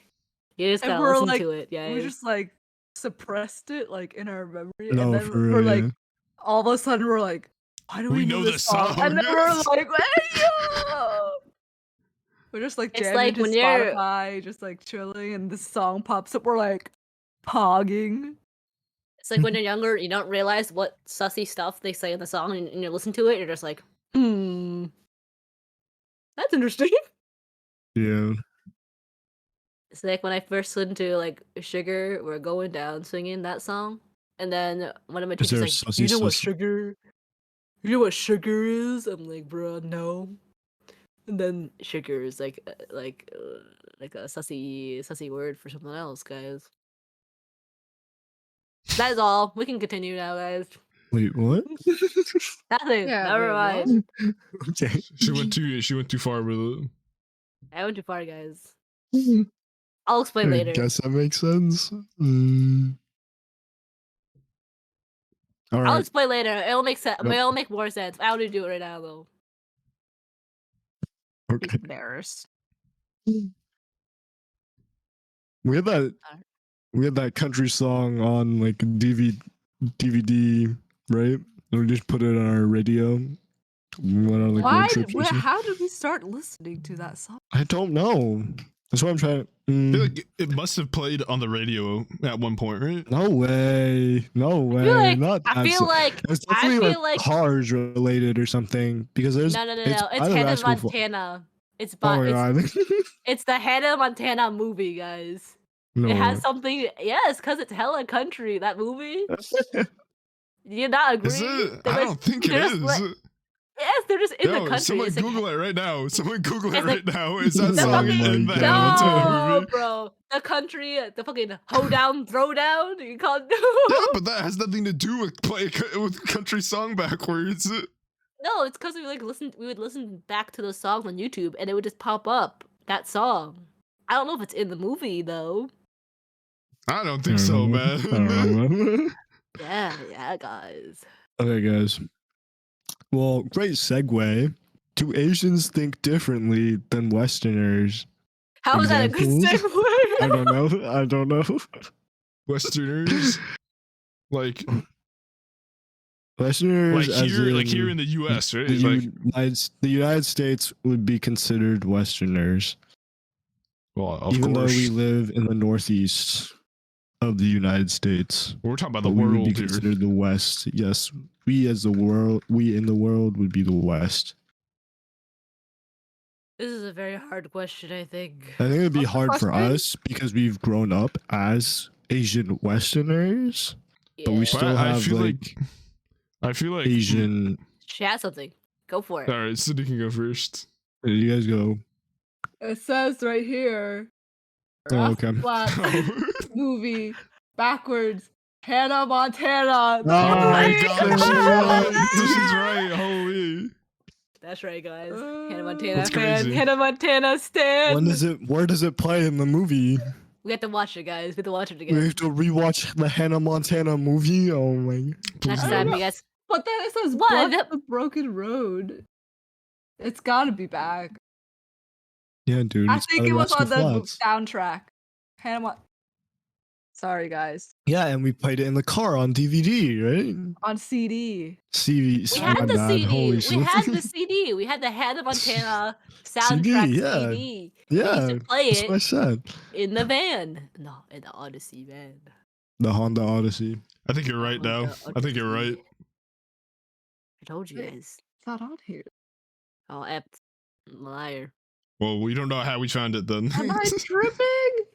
You just And gotta we're listen like- to it. Yeah. We just like suppressed it like in our memory. No, and then for we're real, like yeah. all of a sudden we're like, why do we know this song? And then we're like, hey yo! We're just like It's jamming like to when you're- Spotify, just like chilling, and this song pops up. We're like pogging. It's like when you're younger, you don't realize what sussy stuff they say in the song, and you listen to it, you're just like, that's interesting. Yeah. It's like when I first listened to like Sugar, we're going down singing that song, and then one of my Is there teachers a like, sussy you know what sussy- sugar? You know what sugar is? I'm like, bro, no. And then sugar is like a sussy word for something else, guys. That is all. We can continue now, guys. Wait, what? Nothing. Yeah, Never wait, what? mind. Okay. She went too far with it. I went too far, guys. I I'll explain later. guess that makes sense. All I'll right. explain later. It'll make sense. Yep. It'll make more sense. I want to do it right now, though. Okay. Embarrassed. We had that. Alright. We had that country song on like DVD, right? And we just put it on our radio. We went on like road Why? trips or something. How did we start listening to that song? I don't know. That's what I'm trying. I feel like it must have played on the radio at one point, right? No way. No way. I feel like Not that I feel song. like It's I definitely feel like cars related or something because there's no. it's It's either Hannah basketball fo- Montana. It's Oh my but god. it's the Hannah Montana movie, guys. No. It has something. Yes, because it's hella country. That movie. Do you not agree? Is it? They're I like- don't think it they're just is. like- Yes, they're just in the No, country. someone It's like- Google it right now. Someone Google it It's like- right now. Is that The song fucking- in the God. Hannah Montana No, movie? bro. The country, the fucking hoedown, throwdown. You call it. Yeah, but that has nothing to do with with country song backwards. No, it's because we would listen back to those songs on YouTube, and it would just pop up that song. I don't know if it's in the movie though. I don't think so, man. I don't know. Yeah, guys. Okay, guys. Well, great segue. Do Asians think differently than Westerners? How is that a good Examples? I segue? don't know. I don't know. Westerners, like Westerners, as here in in the U.S., right? the, Like, the United States would be considered Westerners, well, of even though course, we live in the Northeast of the United States. we're talking about the But we would world be here. considered the West. Yes, we as the world, we in the world would be the West. This is a very hard question, I think. I think it'd be What's the hard for question? us because we've grown up as Asian Westerners, but we Yeah. still I have feel like I feel like Asian. She has something. Go for it. All right, Sydney can go first. You guys go. It says right here. Oh, Rough okay. Black movie backwards. Hannah Montana. the Oh my movie! God. She's right. Holy. That's right, guys. Uh, Hannah Montana That's fan. crazy. Hannah Montana stan. When does it? Where does it play in the movie? We have to watch it, guys. We have to watch it We again. have to rewatch the Hannah Montana movie. Oh my! Next I time, don't you guys. But then it says What? Blood the Broken Road. It's gotta be back. Yeah, dude. I it's think by it was Rascal on the Flatts. soundtrack. Hannah Mon- Sorry, guys. Yeah, and we played it in the car on DVD, right? On CD. CV. We my had the bad. CD. Holy We shit. had the CD. We had the Hannah Montana soundtrack yeah. CD. Yeah, We used to play that's what I it said. in the van. No, in the Odyssey van. The Honda Odyssey. I think you're right now. Honda I think you're right. Odyssey. I told you guys. It's not on here. Oh, apt liar. Well, we don't know how we found it then. Am I tripping?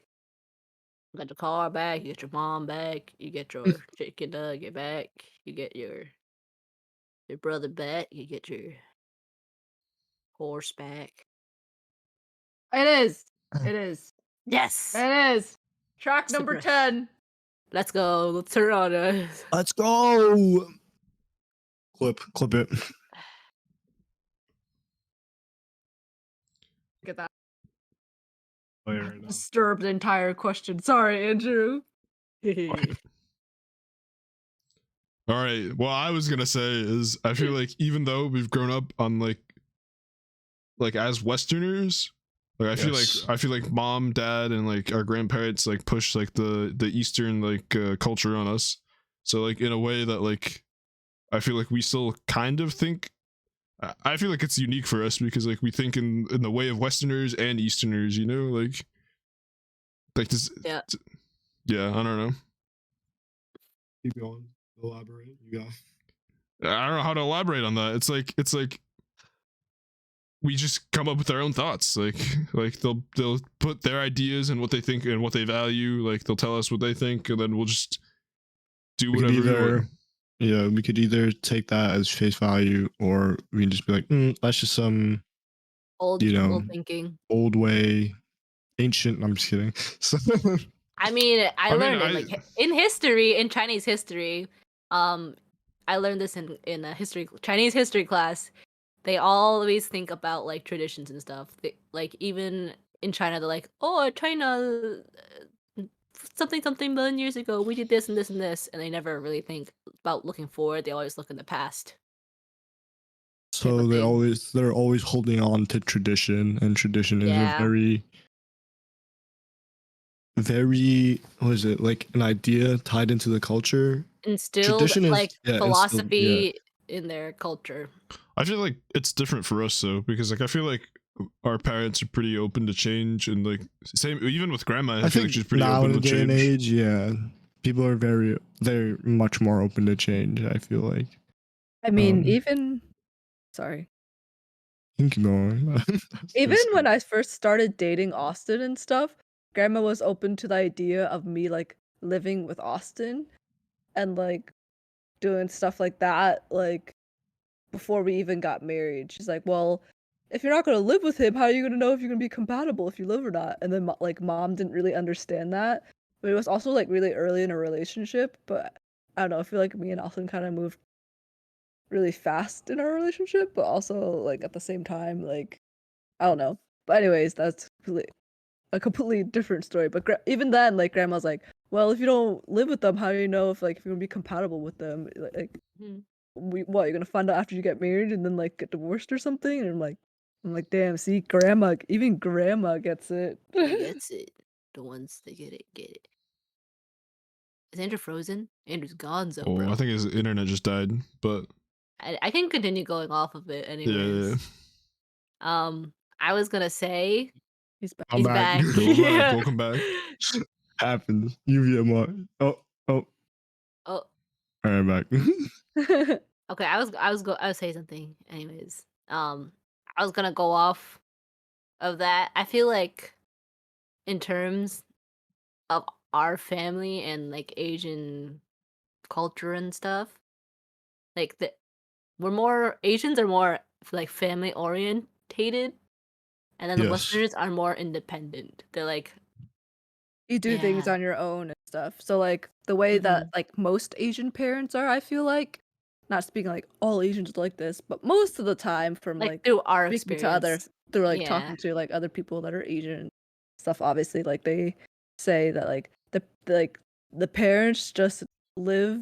You got your car back. You get your mom back. You get your chicken nugget back. You get your brother back. You get your horse back. It is. It is. Yes. It is. Track number Super. 10. Let's go. Let's turn on it. Let's go. Clip it. Look at that. Play it right now. Disturbed entire question. Sorry, Andrew. All right. What I was gonna say is, I feel like even though we've grown up on like as Westerners, like Yes. I feel like mom, dad, and like our grandparents like push like the Eastern like culture on us. So like in a way that like I feel like we still kind of think. I feel like it's unique for us because like we think in the way of Westerners and Easterners. You know, like this. Yeah. Yeah. I don't know. Keep going. Elaborate. You got. I don't know how to elaborate on that. It's like we just come up with our own thoughts. Like they'll put their ideas and what they think and what they value. Like they'll tell us what they think, and then we'll just do We could whatever. We want. either, yeah, we could either take that as face value, or we can just be like, that's just some Old You people know. thinking. old way, ancient. I'm just kidding. So, I mean, I mean, learned it like in history, in Chinese history. I learned this in a Chinese history class. they always think about like traditions and stuff. Like even in China, they're like, "Oh, China, something something million years ago, we did this and this and this," and they never really think about looking forward. They always look in the past. Type So of thing. they're always holding on to tradition, and tradition is a Yeah. very what is it, like an idea tied into the culture. Instilled Tradition is like instilled, philosophy in their culture. I feel like it's different for us though, because like I feel like our parents are pretty open to change, and like same even with grandma. I feel like she's pretty now open in to the day and change. age, yeah, people are they're much more open to change. I feel like. I mean, Um, even sorry. Keep going. Even when I first started dating Austin and stuff, grandma was open to the idea of me like living with Austin and like doing stuff like that, like before we even got married. She's like, "Well, if you're not gonna live with him, how are you gonna know if you're gonna be compatible if you live or not?" And then like mom didn't really understand that, but it was also like really early in a relationship. But I don't know. I feel like me and Austin kind of moved really fast in our relationship, but also like at the same time, like I don't know. But anyways, that's a completely different story. But even then, like grandma's like, "Well, if you don't live with them, how do you know if like if you're gonna be compatible with them? Like, Mhm. what you're gonna find out after you get married and then like get divorced or something?" And I'm like, damn, see, grandma, even grandma gets it. That's it. The ones that get it. Is Andrew frozen? Andrew's gonzo, Oh, bro. I think his internet just died, but I can continue going off of it anyways. yeah. I was gonna say He's back. I'm he's back. back. Welcome back. Yeah. Welcome back. Happens. UVM. Oh. Oh, All right, back. okay. I was say something anyways. I was gonna go off of that. I feel like in terms of our family and like Asian culture and stuff, like Asians are more like family orientated, and then the Yes. Westerners are more independent. They're like, You do things yeah, on your own and stuff. So like the way that like most Asian parents are, I feel like, not speaking like all Asians are like this, but most of the time from like like through our speaking to other experience. through like Yeah, talking to like other people that are Asian and stuff, obviously like they say that like the parents just live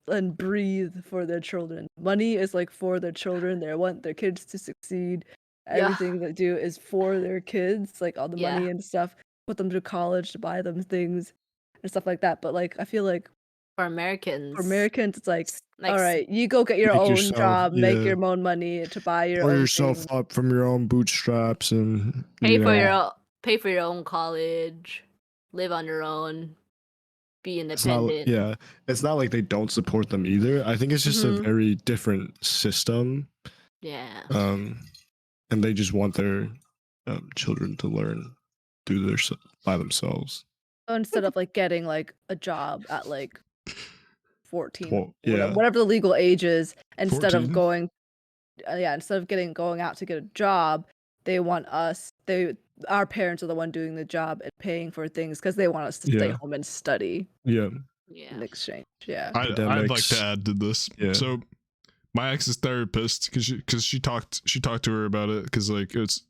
and breathe for their children. Money is like for their children. They want their kids to succeed. yeah, Everything they do is for their kids, like all the yeah. money and stuff, put them through college to buy them things and stuff like that. But like I feel like For for Americans, Americans it's like, like all right, you go get your Make own yourself, job, make yeah. your own money to buy your Pull own yourself things. up from your own bootstraps and pay for yeah. pay for your own college, live on your own, be It's not independent. yeah. It's not like they don't support them either. I think it's just a Mhm. very different system. Yeah. And they just want their children to learn through by themselves. So instead of like getting like a job at like 14, Well, yeah, whatever the legal age is, instead of 14? going instead of going out to get a job, they want our parents are the one doing the job and paying for things because they want us to stay yeah, home and study yeah. Yeah. in exchange. Yeah. I'd like to Academics. add to this. Yeah. So my ex's therapist, because she talked to her about it, because like it's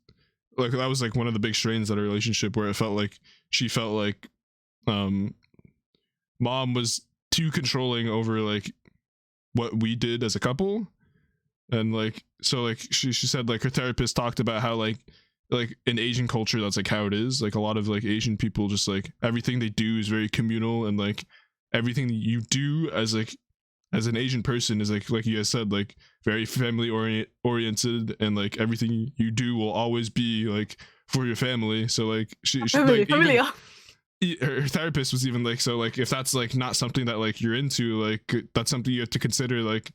like that was like one of the big strains of our relationship, where it felt like she felt like mom was too controlling over like what we did as a couple. And like so like she said like her therapist talked about how like in Asian culture that's like how it is, like a lot of like Asian people just like everything they do is very communal, and like everything that you do as like as an Asian person is like you guys said, like very family oriented, and like everything you do will always be like for your family. So like she like even her therapist was even like, so like if that's like not something that like you're into, like that's something you have to consider, like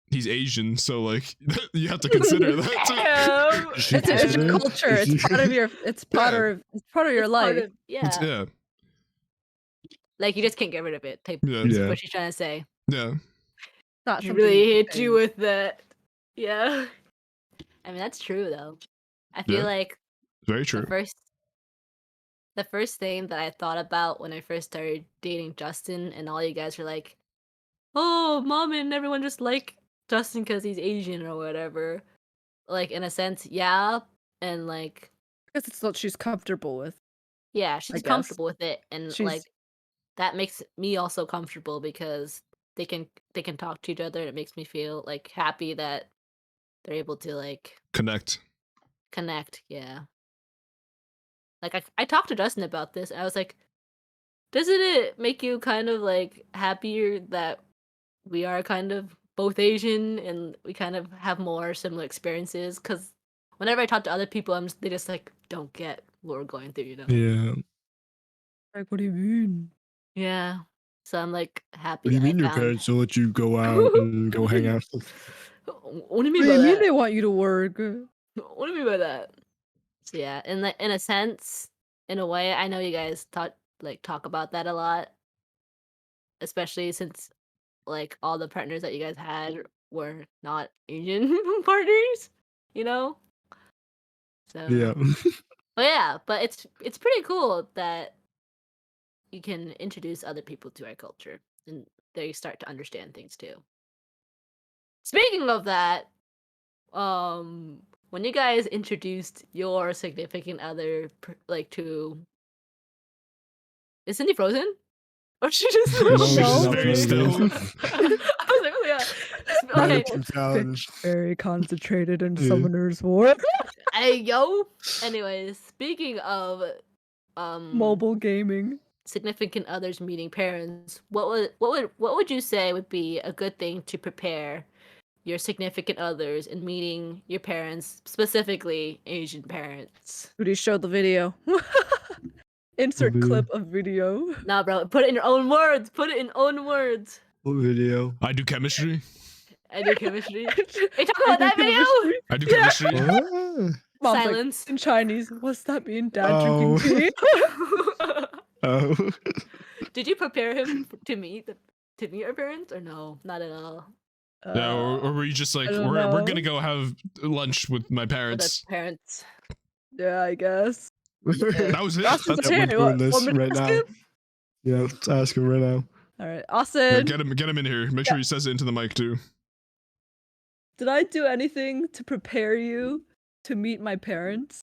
he's Asian, so like you have to consider that too. Damn. She It's your considered- culture. It's part of your it's part Yeah. of it's part of your It's life. part of, yeah. Yeah, Like you just can't get rid of it. Type yeah, is Yeah. what she's trying to say. yeah. Not She something really you hit can you change. with that. Yeah. I mean that's true though. I feel Yeah. like Very true. the first thing that I thought about when I first started dating Justin, and all you guys were like, "Oh, mom and everyone just like Justin because he's Asian or whatever. Like in a sense, yeah, and like Because it's what she's comfortable with. yeah, I she's guess. comfortable with it, and She's like that makes me also comfortable because they can talk to each other, and it makes me feel like happy that they're able to like Connect. connect. Yeah, like I talked to Justin about this, and I was like, doesn't it make you kind of like happier that we are kind of both Asian and we kind of have more similar experiences? Because whenever I talk to other people, they just like don't get what we're going through, you know? Yeah. like, what do you mean? Yeah. So I'm like What happy do you that I mean your found. parents don't let you go out and go hang out? What do you mean What do by you mean that? they want you to work? What do you mean by that? So yeah, in a sense, in a way, I know you guys talk about that a lot, especially since like all the partners that you guys had were not Asian partners, you know? So Yeah. but it's pretty cool that you can introduce other people to our culture and they start to understand things too. Speaking of that, when you guys introduced your significant other like to is Cindy frozen? Or she just No, She's she's just not very frozen. still. I was like, oh yeah. Okay. Mannequin challenge. Very concentrated in Yeah. Summoner's War. Hey yo. Anyways, speaking of Mobile gaming. significant others meeting parents, what would you say would be a good thing to prepare your significant others in meeting your parents, specifically Asian parents? Rudy showed the video. Insert video? clip of video. Nah, bro, put it in your own words. Put it in own words. What video? I do chemistry. I do chemistry. Are you I talking about do that video? chemistry. I do Yeah. chemistry. What? Mom's like, Silence. in Chinese, what's that mean? Dad Oh. drinking tea? Oh. Did you prepare him to meet our parents or no? Not at all. Yeah, or were you just like, I don't we're know. gonna go have lunch with my With the parents? parents. Yeah, I guess. That was it. Austin's That's Yeah, here. we're Want doing this me to right ask now. him? Yeah, let's ask him right now. All right, Yeah, Austin. get him in here. Make sure he says it into the mic too. Did I do anything to prepare you to meet my parents?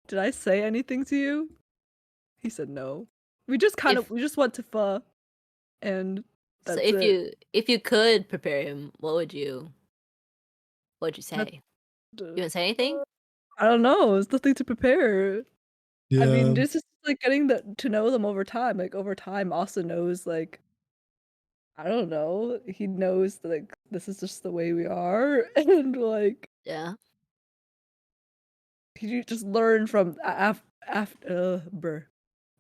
Did I say anything to you? He said no. We just we just went to pho, and So that's it. if you could prepare him, what would you say? You Uh, wouldn't say anything? I don't know. There's nothing to prepare. Yeah. I mean, this is like getting to know them over time. Like over time, Austin knows like I don't know. He knows that, like this is just the way we are, and like Yeah. he just learned from after.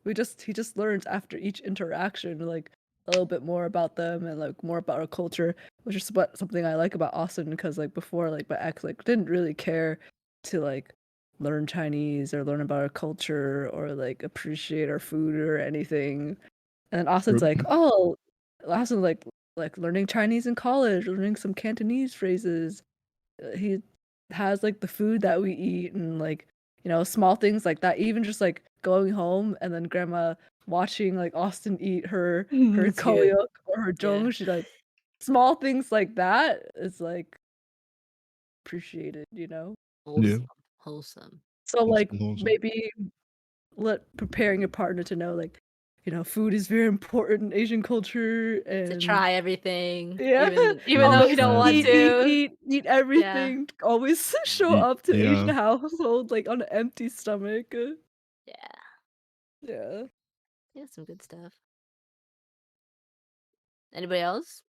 He just learns after each interaction like a little bit more about them and like more about our culture, which is something I like about Austin because like before like my ex like didn't really care to like learn Chinese or learn about our culture or like appreciate our food or anything. And Austin's like, oh, Austin like learning Chinese in college, learning some Cantonese phrases. He has like the food that we eat and like small things like that. Even just like going home and then grandma watching like Austin eat her That's good. koyok or her Yeah. jong. She like small things like that is like appreciated, Wholesome. Wholesome. So like Wholesome. maybe preparing your partner to know like food is very important in Asian culture and To try everything. Yeah. Even though you Always don't want eat, to. eat everything. Always show Eat- up to yeah. Asian household like on an empty stomach. Yeah. Yeah. Yeah, some good stuff. Anybody else?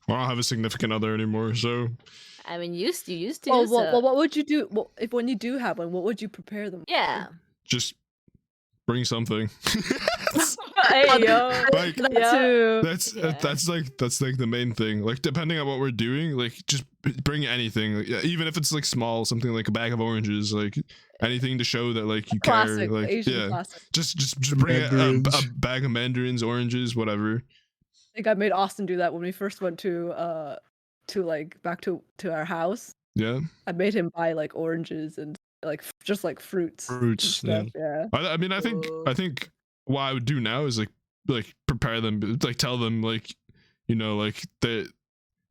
I don't have a significant other anymore, so I mean, you used to. Well, so what would you do? Well, if when you do have one, what would you prepare them? yeah. just bring something. Hey yo. Like That Yeah. too. that's like the main thing. Like depending on what we're doing, like just bring anything. Like, yeah, even if it's like small, something like a bag of oranges, like anything to show that like you Classic, care. Like Asian yeah, classic. just bring a Mandarins. bag of mandarins, oranges, whatever. I think I made Austin do that when we first went to like back to our house. Yeah, I made him buy like oranges and like just like fruits. and Fruits, yeah. stuff. Yeah. I mean, I think what I would do now is like prepare them, like tell them like like that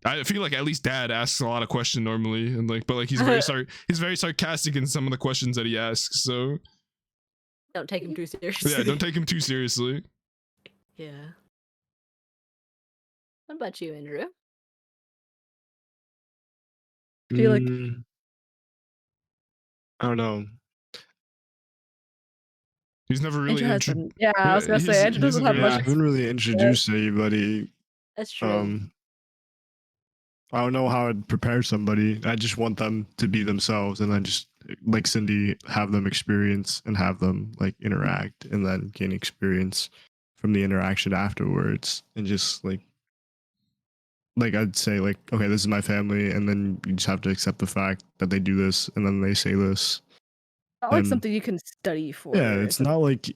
I feel like at least dad asks a lot of questions normally, and like, but like he's very sarcastic in some of the questions that he asks. So Don't take him too seriously. yeah, don't take him too seriously. Yeah. What about you, Andrew? feel like- I don't know. He's never really Andrew has introduced. been, I was gonna say Andrew doesn't have Yeah, I much. haven't really introduced anybody. That's true. I don't know how I'd prepare somebody. I just want them to be themselves, and then just like Cindy, have them experience and have them like interact, and then gain experience from the interaction afterwards, and just like I'd say like, okay, this is my family, and then you just have to accept the fact that they do this, and then they say this. Not like And- something you can study for. Yeah, it's not like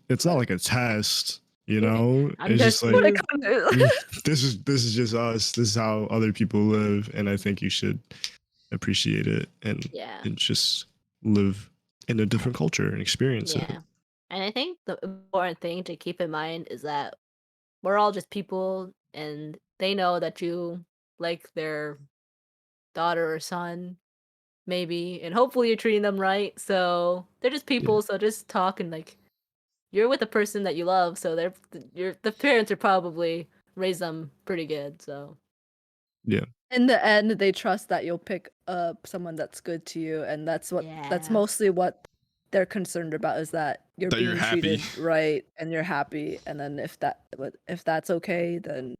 a test, you know. I'm It's just just What like it comes to. this is just us. This is how other people live, and I think you should appreciate it and Yeah. just live in a different culture and experience it. Yeah. And I think the important thing to keep in mind is that we're all just people, and they know that you like their daughter or son, maybe, and hopefully you're treating them right. So they're just people, so just talk, and like you're with a person that you love, so the parents are probably raised them pretty good. So In the end, they trust that you'll pick up someone that's good to you, and that's Yeah. mostly what they're concerned about, is that you're That you're being happy. treated right and you're happy, and then if that's okay, then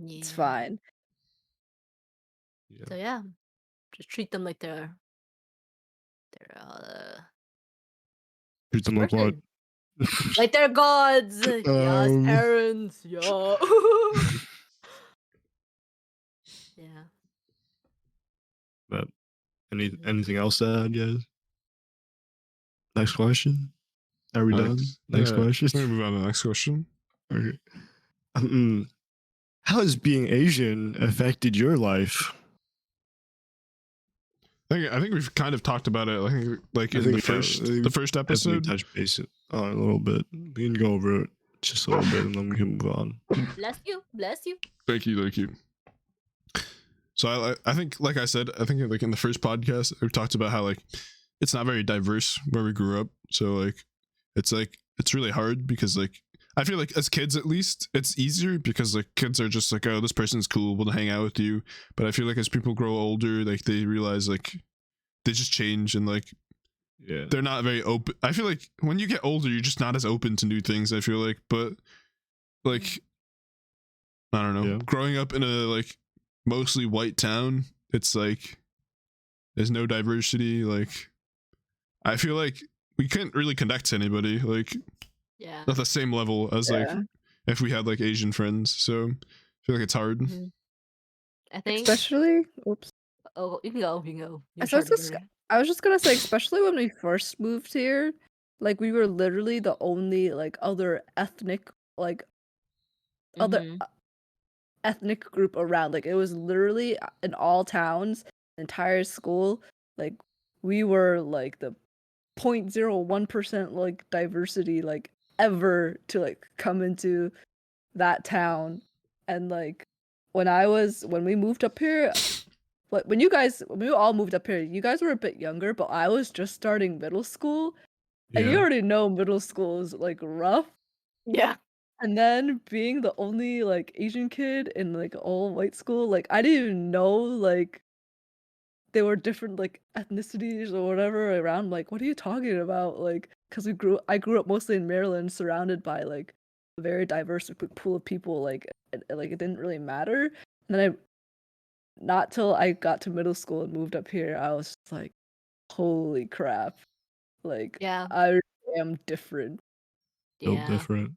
it's Yeah. fine. So yeah, just treat them like they're Treat them like what? person. Like they're gods. Yes, parents. Yeah. Yeah. But anything else to add, guys? Next question. Are we done? Next Yeah, question. Let me move on to the next question. Okay. How has being Asian affected your life? I think we've kind of talked about it. Like I in think, the first I think the first definitely episode. touch base on it a little bit. We can go over it just a little bit, and then we can move on. Bless you. Bless you. Thank you. So I think, like I said, I think like in the first podcast we talked about how like it's not very diverse where we grew up. So like it's really hard because like I feel like as kids at least it's easier because like kids are just like, oh, this person's cool, we'll hang out with you. But I feel like as people grow older, like they realize like they just change and like Yeah. they're not very open. I feel like when you get older, you're just not as open to new things. I feel like, but like I don't know, Yeah. growing up in a like mostly white town, it's like there's no diversity. Like I feel like we couldn't really connect to anybody like Yeah. at the same level as like Yeah. if we had like Asian friends. So I feel like it's hard. Mhm. I think. Especially, oops. Oh, you can go. You can go. You So it's started just- already. I was just gonna say, especially when we first moved here, like we were literally the only like other ethnic Mhm. ethnic group around. Like it was literally in all towns, entire school. Like we were like the 0.01% like diversity like ever to like come into that town. And like when we moved up here, like when we all moved up here, you guys were a bit younger, but I was just starting middle school, and you already know middle school is like rough. Yeah. And then being the only like Asian kid in like all white school, like I didn't even know like there were different like ethnicities or whatever around. Like, what are you talking about? Like, because I grew up mostly in Maryland, surrounded by like a very diverse pool of people. Like, like it didn't really matter. And then not till I got to middle school and moved up here, I was just like, holy crap! Like, Yeah. I am different. Built Yeah. different.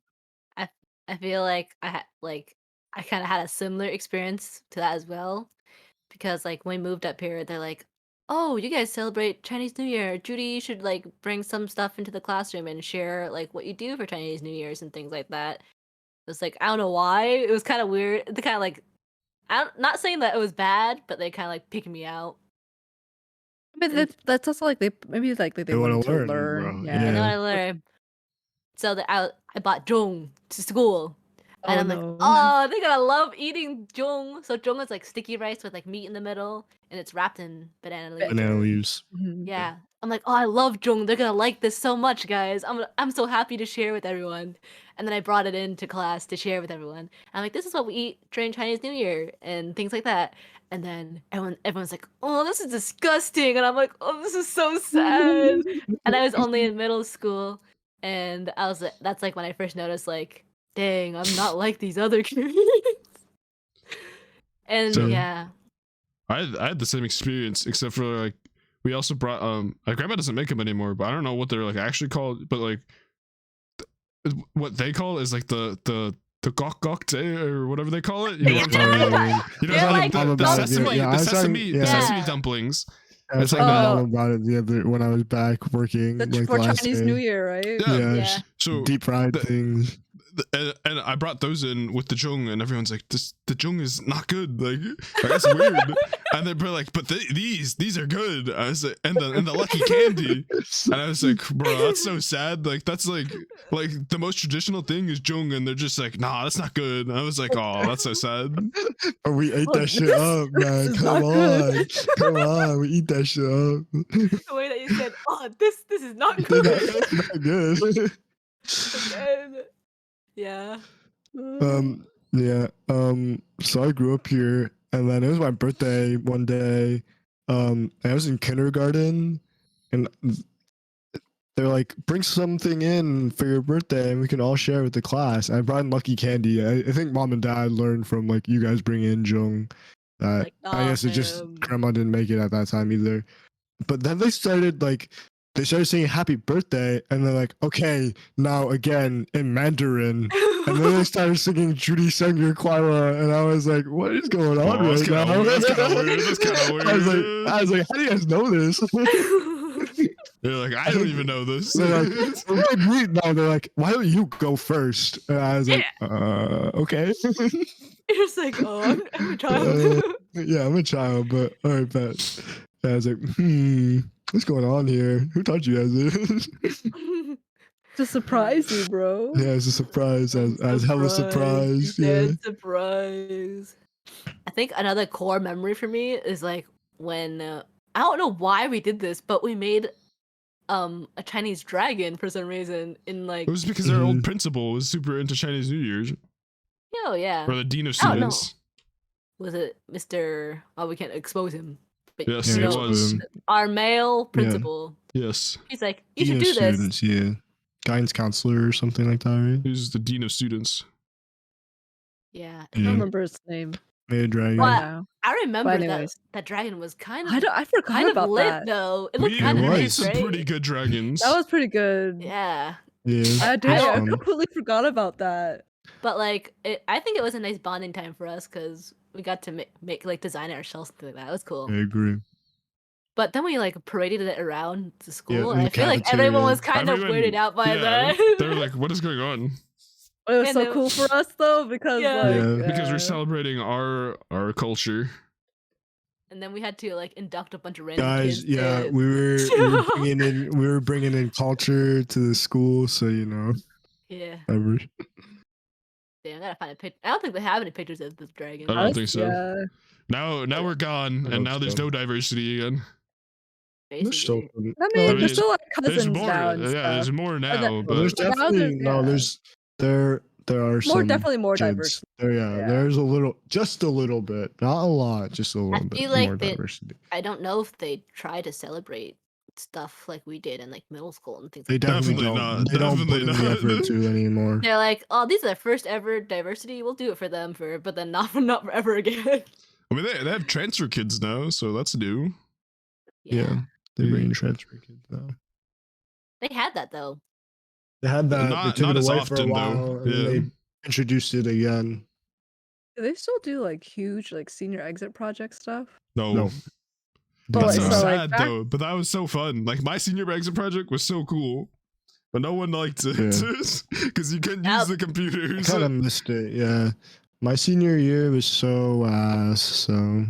I feel like I kind of had a similar experience to that as well, because like when we moved up here, they're like, "Oh, you guys celebrate Chinese New Year. Judy, you should like bring some stuff into the classroom and share like what you do for Chinese New Year's and things like that." It's like I don't know why it was kind of weird. They kind of like not saying that it was bad, but they kind of like picking me out. But that's also like they They wanted wanna to learn, learn. bro. I know Yeah. I learned. So I bought Jong to school, And Oh I'm like, no. oh, they're gonna love eating jung. So jung is like sticky rice with like meat in the middle, and it's wrapped in banana leaves. Banana or- leaves. Mhm. Yeah. I'm like, oh, I love jung. They're gonna like this so much, guys. I'm so happy to share with everyone. And then I brought it into class to share with everyone. I'm like, this is what we eat during Chinese New Year and things like that. And then everyone's like, oh, this is disgusting. And I'm like, oh, this is so sad. And I was only in middle school, and I was that's like when I first noticed like, dang, I'm not like these other kids. And So- yeah. I had the same experience, except for like we also brought my grandma doesn't make them anymore, but I don't know what they're like actually called, but like what they call is like the gok gok day or whatever they call it. You know what I'm talking about? You know, They're like the sesame, yeah, the I was sesame, talking- the yeah. sesame Yeah. dumplings. I was It's talking like to Oh. mom about it the other when I was back working, That's like for last Chinese day. New Year, right? Yeah. Yeah. So Deep fried the- things. and I brought those in with the jung, and everyone's like, the jung is not good. Like that's weird. And they're like, but these are good. I was like, and the lucky candy. And I was like, bro, that's so sad. Like that's like the most traditional thing is jung, and they're just like, nah, that's not good. And I was like, oh, that's so sad. But we ate Oh, that shit this- up, man. this is Come not good. on. Come on. We eat that shit up. The way that you said, oh, this is not It's good. not good. Again. Yeah. Yeah. So I grew up here, and then it was my birthday one day. And I was in kindergarten, and they're like, bring something in for your birthday and we can all share with the class. I brought in lucky candy. I think mom and dad learned from like you guys bring in jung. Like, I guess it just fam. grandma didn't make it at that time either. But then they started singing happy birthday, and they're like, okay, now again in Mandarin. And then they started singing Judy Sung Your Kwaila, and I was like, what is going on Oh, that's right now? kinda- that's kinda weird, that's kinda weird. I was like, how do you guys know this? They're like, I don't even know this. They're like, we're like, no, they're like, why don't you go first? And I was like, okay. You're just like, oh, I'm a child. Yeah, I'm a child, but all right, bet. And I was like, what's going on here? Who taught you guys this? To surprise you, bro. Yeah, it's a surprise. I was hella surprised. Yeah. Surprise. I think another core memory for me is like when I don't know why we did this, but we made a Chinese dragon for some reason in like It was because their old principal was super into Chinese New Year's, oh yeah. or the dean of I don't know. students. Was it Mr. Oh, we can't expose him. But Yes, you it know, was. our male principal. Yes, He's like, you Dean should of do this. students, yeah. Guidance counselor or something like that, right? he was the dean of students. Yeah. I don't Yeah. remember his name. Made a dragon. What? Now. I remember that anyways. that dragon was kind of I forgot kind of about lit that. though. It We looked kind of it made was. nice, some right? pretty good dragons. That was pretty good. Yeah. Yeah. Dang, it was I fun. completely forgot about that. But like, I think it was a nice bonding time for us because we got to make like design it ourselves, something like that. It was cool. I agree. But then we like paraded it around the school, in and the I feel like everyone was kind of Everyone- weirded out by yeah, that. They were like, "What is going on?" But it was And so then- cool for us though because Yeah. like Yeah. Because we're celebrating our culture. And then we had to like induct a bunch of random Guys, kids. yeah, to- we were bringing in culture to the school, so you know, yeah. ever. Damn, I gotta find a pic. I don't think they have any pictures of the dragon. I don't think so. Yeah. Now we're gone, I and hope now there's so. no diversity again. There's still, basically. I I mean, mean, they're still like There's cousins more, now and yeah. stuff. There's more now, well, but there's But now definitely yeah. there are More some definitely more kids. diverse. Yeah, Yeah. there's just a little bit, not a lot, just a little bit feel like more they- diversity. I don't know if they try to celebrate stuff like we did in like middle school and things They like that. definitely Definitely don't. not, They don't put definitely in the not. effort to anymore. They're like, oh, these are the first ever diversity. We'll do it for them but then not forever again. I mean, they have transfer kids now, so that's new. Yeah, they're Mm. bringing transfer kids now. They had that though. They had that. Not- they took not it as away for a often, though. while, and then Yeah. they introduced it again. Do they still do like huge like senior exit project stuff? No. No. That's Oh, so so, like, sad back- though. But that was so fun. Like my senior exit project was so cool, but no one liked it because you couldn't use Yep. the computers. I kind of missed it. Yeah, my senior year was so ass. So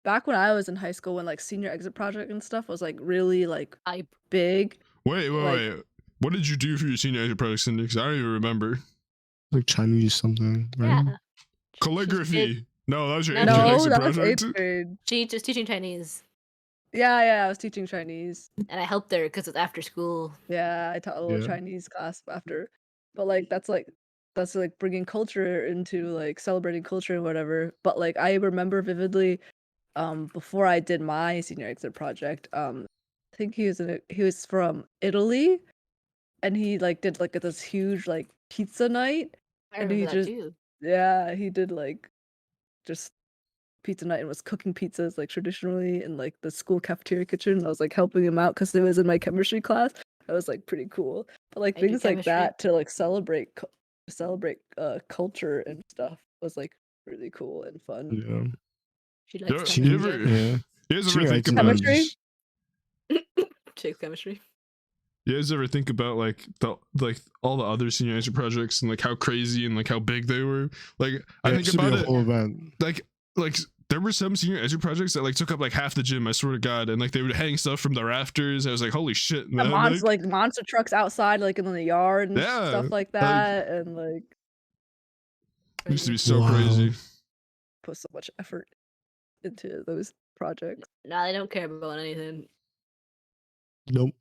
Back when I was in high school, when like senior exit project and stuff was like really like I Wait. big. like- What did you do for your senior year project, Cindy? Because I don't even remember. Like Chinese something, right? Yeah. Calligraphy. No, that was your No, intern No, exit that was project. 8th grade. She just teaching Chinese, Yeah, I was teaching Chinese. and I helped her because it's after school. Yeah, I taught a little Yeah. Chinese class after, but like that's like bringing culture into like celebrating culture and whatever. But like I remember vividly, before I did my senior exit project, I think he was from Italy, and he like did like this huge like pizza night, I and remember he that just too. he did like just pizza night and was cooking pizzas like traditionally in like the school cafeteria kitchen. I was like helping him out because it was in my chemistry class. That was like pretty cool. But like I do things like chemistry. that to like celebrate culture and stuff was like really cool and fun. Yeah. She You likes ever- you chemistry. ever- Yeah. You guys ever Senior think exit about? was Chemistry? just- She likes chemistry. You guys ever think about like all the other senior exit projects and like how crazy and like how big they were? Like I Yeah, think should be about a it. whole event. Like there were some senior exit projects that like took up like half the gym. I swear to God, and like they would hang stuff from the rafters. I was like, holy shit, The man! monster like monster trucks outside like in the yard and Yeah, stuff like that, and like it used to be so Wow. crazy. put so much effort into those projects. Nah, they don't care about anything. Nope.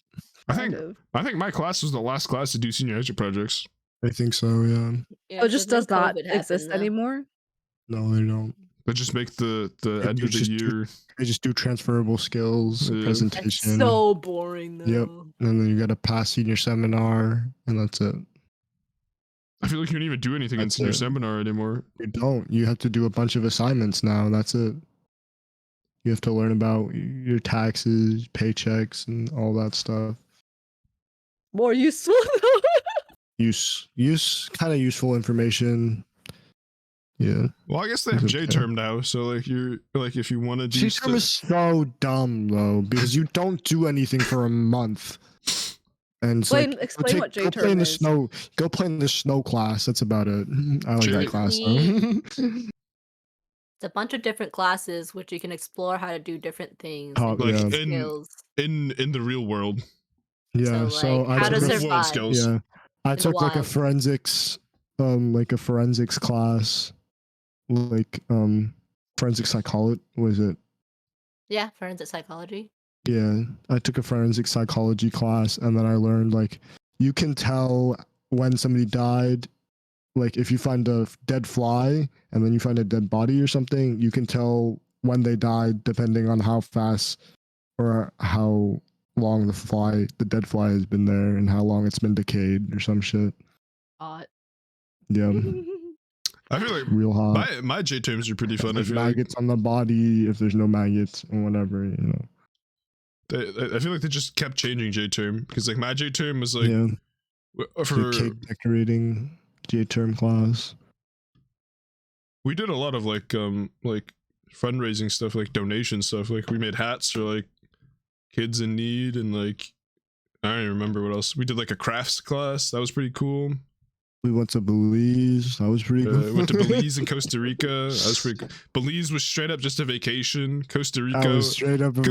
I Kind think of. I think my class was the last class to do senior exit projects. I think so, yeah. Yeah, Oh, it just then does not COVID happened, exist though. anymore. No, they don't. They just make the They end do of the just do- year. They just do transferable skills, Yeah. That's presentation. so boring, though. Yep. And then you got to pass senior seminar, and that's it. I feel like you don't even do anything in That's senior it. seminar anymore. You don't. You have to do a bunch of assignments now. That's it. You have to learn about your taxes, paychecks, and all that stuff. More useful. Use kind of useful information. Yeah. Well, I guess they have It's J okay. term now, so like you're like if you want to do J-term is so dumb though because you don't do anything for a month. And it's like, Explain what go play in J-term the is. snow. Go play in the snow class. That's about it. I like that class though. It's a bunch of different classes which you can explore how to do different things. Oh, and like yeah. get in skills. in the real world. Yeah. So like, I how took to real a, world survive. skills. yeah. I in the took like a wild. forensics class, like forensic psychology. Was it? Yeah, forensic psychology. Yeah, I took a forensic psychology class, and then I learned like you can tell when somebody died. Like if you find a dead fly and then you find a dead body or something, you can tell when they died depending on how fast or how long the dead fly has been there and how long it's been decayed or some shit. Hot. Yeah, I feel like real hot. my J terms are pretty If fun. I there's feel like maggots on the body, if there's no maggots and whatever, you know. I feel like they just kept changing J term because like my J term was like Yeah, for the cake decorating J-term class. we did a lot of like fundraising stuff, like donation stuff. Like we made hats for like kids in need, and like I don't even remember what else. We did like a crafts class. That was pretty cool. We went to Belize. That was pretty cool. Went to Belize and Costa Rica. That was pretty cool. Belize was straight up just a vacation. Costa I Rica was straight up a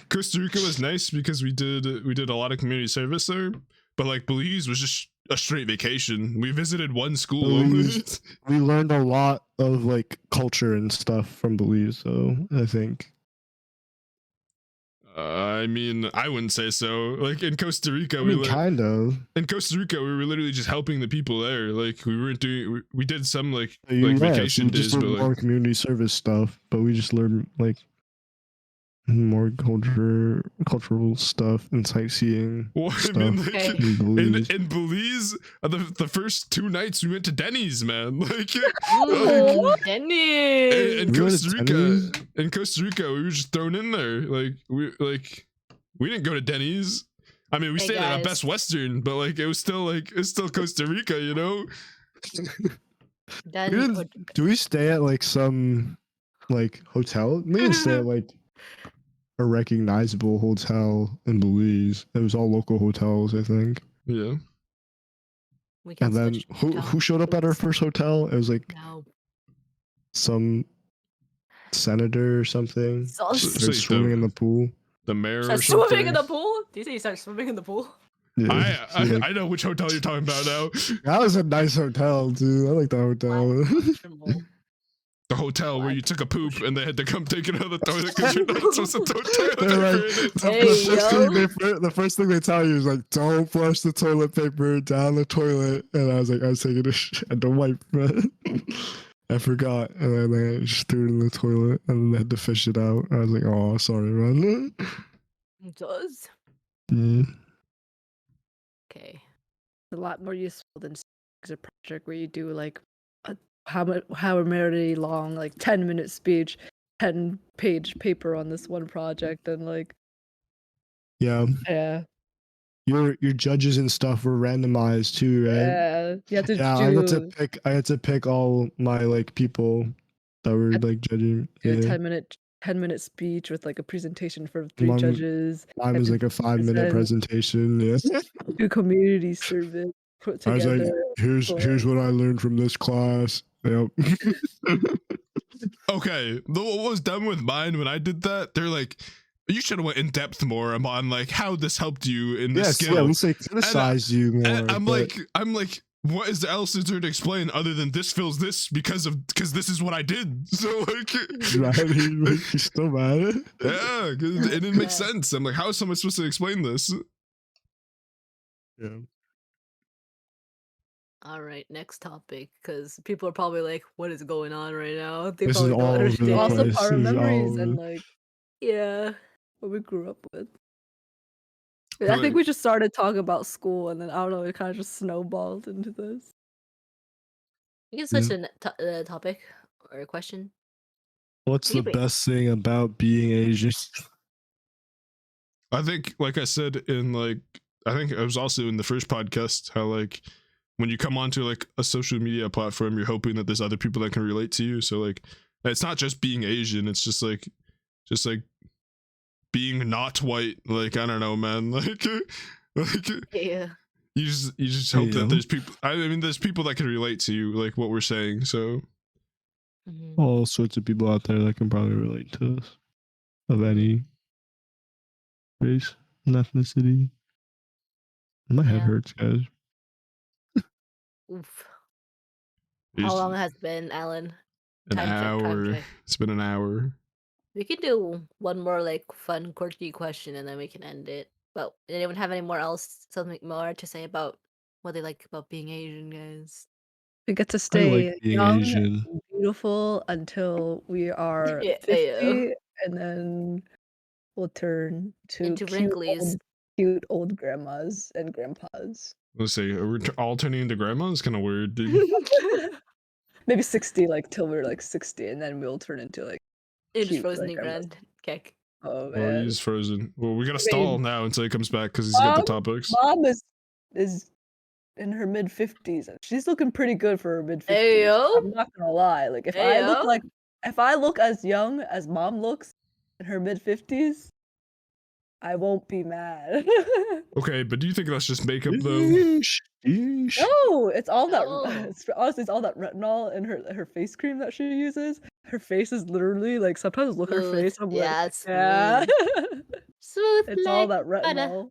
Costa Rica was nice because we did a lot of community service there. But like Belize was just a straight vacation. We visited one school only. Belize. We learned a lot of like culture and stuff from Belize, so I think. I mean, I wouldn't say so. Like in Costa Rica, I mean, kind of. in Costa Rica, we were literally just helping the people there. Like we weren't doing. We did some like Yeah, vacation we days, just but did like more community service stuff, but we just learned like more cultural stuff and sightseeing well, I stuff mean, like Okay. in Belize. in Belize, the first 2 nights we went to Denny's, man. Like Ooh, Dennis. in We went Costa to Rica, Denny's? we were just thrown in there. Like we didn't go to Denny's. I mean, we Hey, stayed at a guys. Best Western, but like it's still Costa Rica, you know. Then We didn't- Do we stay at like some like hotel? We didn't stay at like a recognizable hotel in Belize. It was all local hotels, I think. Yeah. we can And then switch who hotels. showed up at our first hotel? It was like No. some senator or something. So So Started you swimming in the pool. The mayor or start something. swimming in the pool? Do you say you start swimming in the pool? Yeah, so, like, I know which hotel you're talking about now. that was a nice hotel, dude. I like that hotel. Questionable. The hotel where Why? you took a poop and they had to come take it out of the toilet because you're not supposed to throw toilet They're paper like, in it. Hey, the first thing they tell you is like, don't flush the toilet paper down the toilet. And I was like, I was taking a shit and don't wipe, bro. I forgot, and then I just threw it in the toilet, and then they had to fish it out. I was like, oh, sorry, man. It does. Yeah. Okay. a lot more useful than a project where you do like a however many long, like 10-minute speech, 10-page paper on this one project, and like Yeah. yeah, Your judges and stuff were randomized too, right? yeah, you have to Yeah, do I had to pick all my like people that were like judging. a Yeah. 10-minute speech with like a presentation for 3 Mine- judges. Mine had was to like a 5-minute present, presentation. Yeah. do community service, put I was together. like, here's what I learned from this class. Yep. Okay, what was done with mine when I did that? They're like, you should have went in depth more on like how this helped you in this Yes, skill. yeah, we say criticize you more. And I'm but- like, what is else is there to explain other than this fills this because this is what I did. So like, right, he's still mad. yeah, 'cause it didn't make Yeah. sense. I'm like, how is someone supposed to explain this? Yeah. All right, next topic, because people are probably like, "What is going on right now?" They This is probably don't all over the understand. Also place. part of This is all memories over. and like Yeah. what we grew up with. But, I like- think we just started talking about school, and then I don't know, it kind of just snowballed into this. You can switch the topic or a question. What's the Maybe. best thing about being Asian? I think, like I said in like, I think I was also in the first podcast, how like when you come onto like a social media platform, you're hoping that there's other people that can relate to you. So like, it's not just being Asian; it's just like being not white. Like I don't know, man. Like Yeah. you just hope Yeah. that there's people. I mean, there's people that can relate to you, like what we're saying. So Mhm. All sorts of people out there that can probably relate to us of any race and ethnicity. My head Yeah. hurts, guys. Oof. It's How long has it been, Alan? an Time check, time hour. check. It's been an hour. We could do one more like fun, quirky question, and then we can end it. But anyone have any more something more to say about what they like about being Asian, guys? We get to I stay like being young Asian. and beautiful until we are Yeah, 50, and then we'll turn to Into wrinklies. cute old grandmas and grandpas. Let's see. We're all turning into grandma. It's kind of weird, dude. Maybe 60, like till we're like 60, and then we'll turn into like It's cute, frozen like, grand cake. oh Oh, man. he's frozen. Well, we gotta I mean, stall now until he comes back because he's got the topics. Mom is in her mid 50s. And she's looking pretty good for her mid 50s. Ayo. I'm not gonna lie. Like if I Ayo. look as young as Mom looks in her mid 50s, I won't be mad. Okay, but do you think that's just makeup though? Yeesh, yeesh. No, it's all that. No. Honestly, it's all that retinol in her face cream that she uses. Her face is literally like sometimes look at her Smooth. face. I'm Yeah, like, it's yeah. Smooth It's all like that butter. retinol.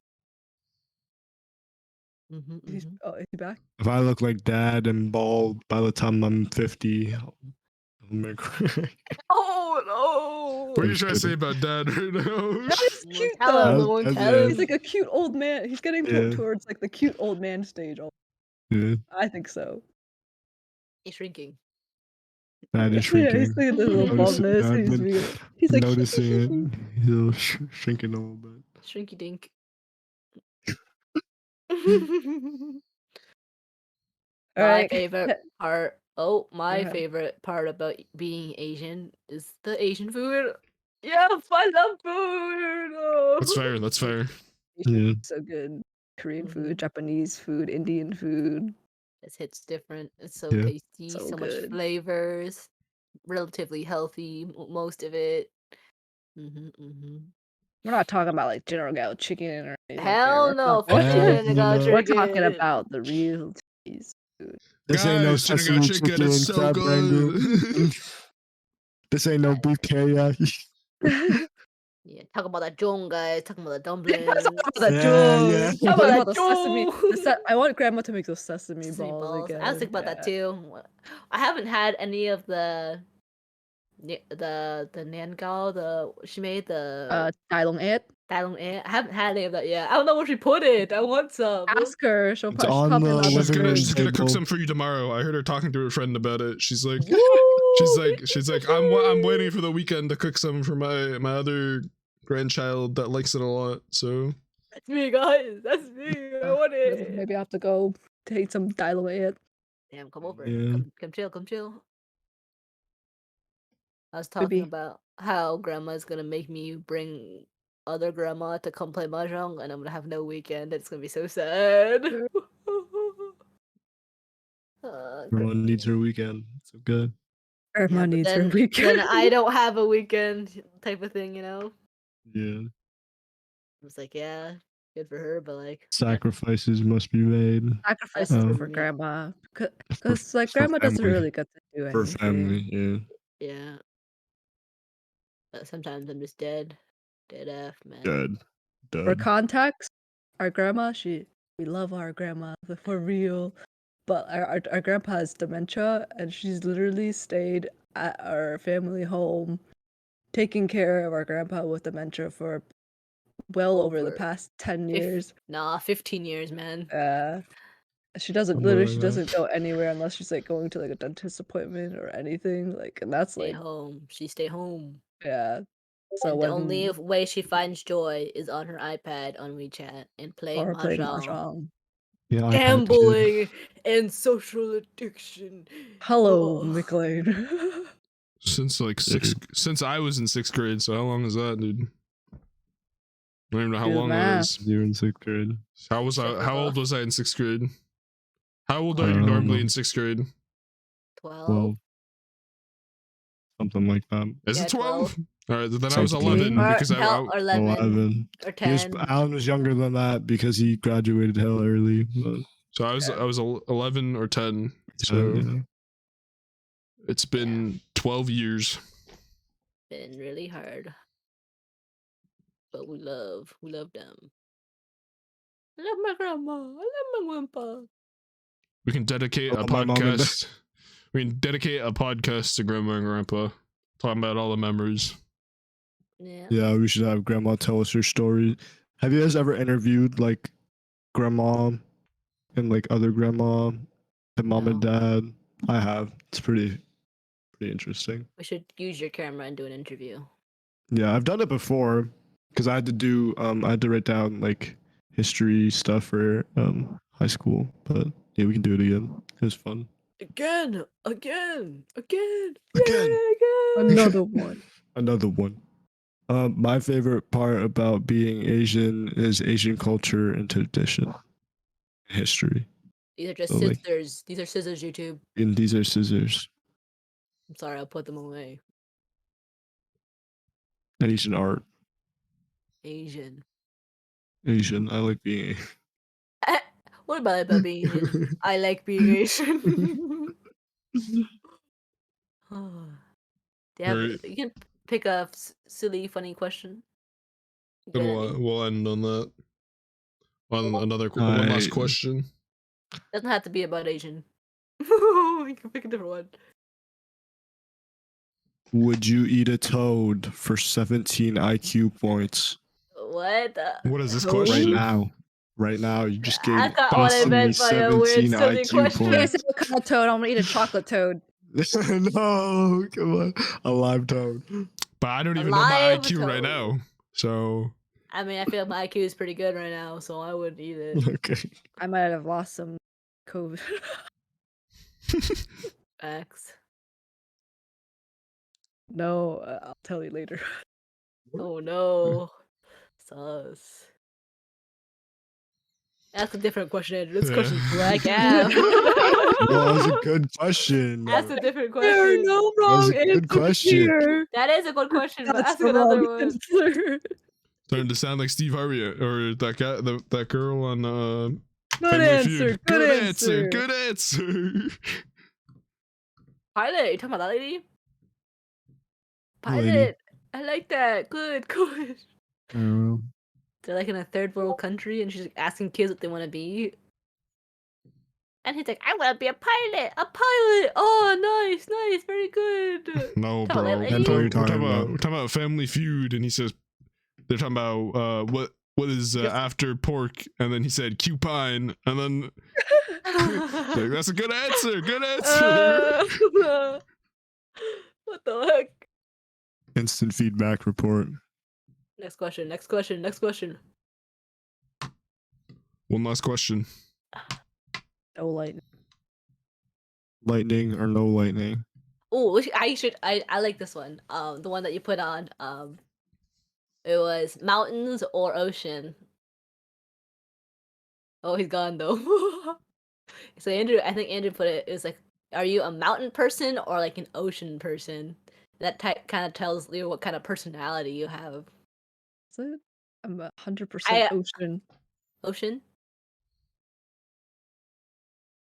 Mhm. Oh, is he back? If I look like dad and bald by the time I'm 50, I'll make Oh no! What are you just trying to say kidding. about dad right now? That is cute Tell him, though. Lord, That's- tell yeah. him. He's like a cute old man. He's getting Yeah. towards like the cute old man stage. Yeah, I think so. He's shrinking. that is Yeah, shrinking. he's thinking the little Notice- baldness. I've He's, been he's like noticing it. He's a little shrinking a little bit. Shrinky dink. All My right. favorite part. Oh, my ahead. favorite part about being Asian is the Asian food. Yeah, I love food. Oh. That's fair. That's fair. Yeah. So good. Korean Mhm. food, Japanese food, Indian food. This hits different. It's so Yeah. tasty. So So much good. flavors. Relatively healthy. Most of it. Mm-hmm. We're not talking about like General Gao chicken or anything. Hell We're no! talking- Fuck Hell chicken and no. We're talking chicken. about the real cheese food. This ain't no Guys, Jenna sesame got chicken. It's so crab rangoon. good. This ain't no beef teriyaki. Yeah, talk about that Jong, guys. Talk about the dumplings. Talk about that Yeah, jung. yeah. Talk Talk about about that the sesame. jong. I want grandma to make those sesame Sesame balls balls. again. I was thinking about that too. I haven't had any of the niangao. She made the Dailong it. Dalong I haven't had any of that yet. I don't know where she put it. I want some. Ask her. She'll, It's she's on probably the not She's living gonna room she's gonna cook table. some for you tomorrow. I heard her talking to her friend about it. She's like Woo! she's like I'm waiting for the weekend to cook some for my other grandchild that likes it a lot. So That's me, guys. That's me. I want it. Maybe I have to go take some Dailong it. Damn, come over. Yeah. Come chill. Come chill. I was Maybe. talking about how grandma's gonna make me bring other grandma to come play mahjong, and I'm gonna have no weekend. It's gonna be so sad. Everyone needs her weekend. So good. Grandma but needs her then weekend. I don't have a weekend type of thing, you know. Yeah. It's like, yeah, good for her, but like, Sacrifices must be made Sacrifices Oh. for grandma. Because like for grandma doesn't family. really get to do For anything. family. Yeah. yeah. Sometimes I'm just dead af, man. Dead. For Dead. context, our grandma, we love our grandma for real. But our grandpa has dementia, and she's literally stayed at our family home taking care of our grandpa with dementia for well over the Over past 10 Fif- years. 15 years, man. She doesn't Something like she that. doesn't go anywhere unless she's like going to like a dentist appointment or anything. Like, and that's Stay like, home. She stay home. yeah. So And the only when way she finds joy is on her iPad on WeChat and playing or playing mahjong, mahjong. Yeah. iPad kid. gambling, and social addiction. Hello, Ugh. McLean. since like since I was in 6th grade. So how long is that, dude? I don't even know how Do the long that math. is. You're in 6th grade. How Check how it old off. was I in 6th grade? How old are I you don't normally know. in 6th grade? 12. 12. Something like that. Is Yeah, it 12? All right, then I was Something 11 Or, because hell, or 11, 11. or He was, 10. Alan was younger than that because he graduated hell early. But so I was 11 or 10. So 10, yeah. it's been 12 years. Been really hard. But we love them. I love my grandma. I love my grandpa. We can dedicate a love my mom and dad. podcast. We can dedicate a podcast to Grandma and Grandpa, talking about all the memories. Yeah. Yeah, we should have grandma tell us her story. Have you guys ever interviewed like grandma and like other grandma and mom and dad? I have. It's pretty interesting. We should use your camera and do an interview. Yeah, I've done it before because I had to do I had to write down like history stuff for high school. But yeah, we can do it again. It was fun. Again. Again. Another one. Another one. My favorite part about being Asian is Asian culture and tradition, history. These are just So, like- scissors. These are scissors, YouTube. And these are scissors. I'm sorry, I'll put them away. And Asian art. Asian. Asian. I like being What about being Asian? I like being Asian. Right. You can pick a silly, funny question. Then Get any? we'll end on that. On another I- one last question. Doesn't have to be about Asian. You can pick a different one. Would you eat a toad for 17 IQ points? What? What is this Right Right question? now. Right now. You just gave I thought what I Boston meant by a weird, 17 silly IQ question. Hey, points. what kind of toad? I'm gonna eat a chocolate toad. No, come on. A live toad. But I don't even know my Live IQ right toad. now. So I mean, I feel like my IQ is pretty good right now, so I would eat it. Okay. I might have lost some COVID. X. No, I'll tell you later. Oh no. Sus. That's a different question, Andrew. This Yeah. question's black out. No, that was a good question. That's a different There are question. no was wrong a good answers question. here. That is a good question, but That's ask the another wrong one. answer. starting to sound like Steve Harvey or that guy, that girl on Good Family answer. Feud. Good answer. Good answer. Pilot, you talking about that lady? Lady. Pilot. I like that. Good, good. I don't know. They're like in a third world country, and she's like, asking kids what they want to be. And he's like, I want to be a pilot. A pilot. Oh, nice, nice, very good. No, Tell bro. that That's what you're talking about. We're talking about Family Feud, and he says they're talking about what is Yes. after pork, and then he said cupine, and then like, that's a good answer. Good answer. What the heck? Instant feedback report. Next question. Next question. Next question. One last question. No lightning. Lightning or no lightning? Oh, I like this one. The one that you put on. It was mountains or ocean. Oh, he's gone though. So Andrew, I think Andrew put it. It was like, are you a mountain person or like an ocean person? That kind of tells you what kind of personality you have. Is it? I'm 100% I- ocean. Ocean.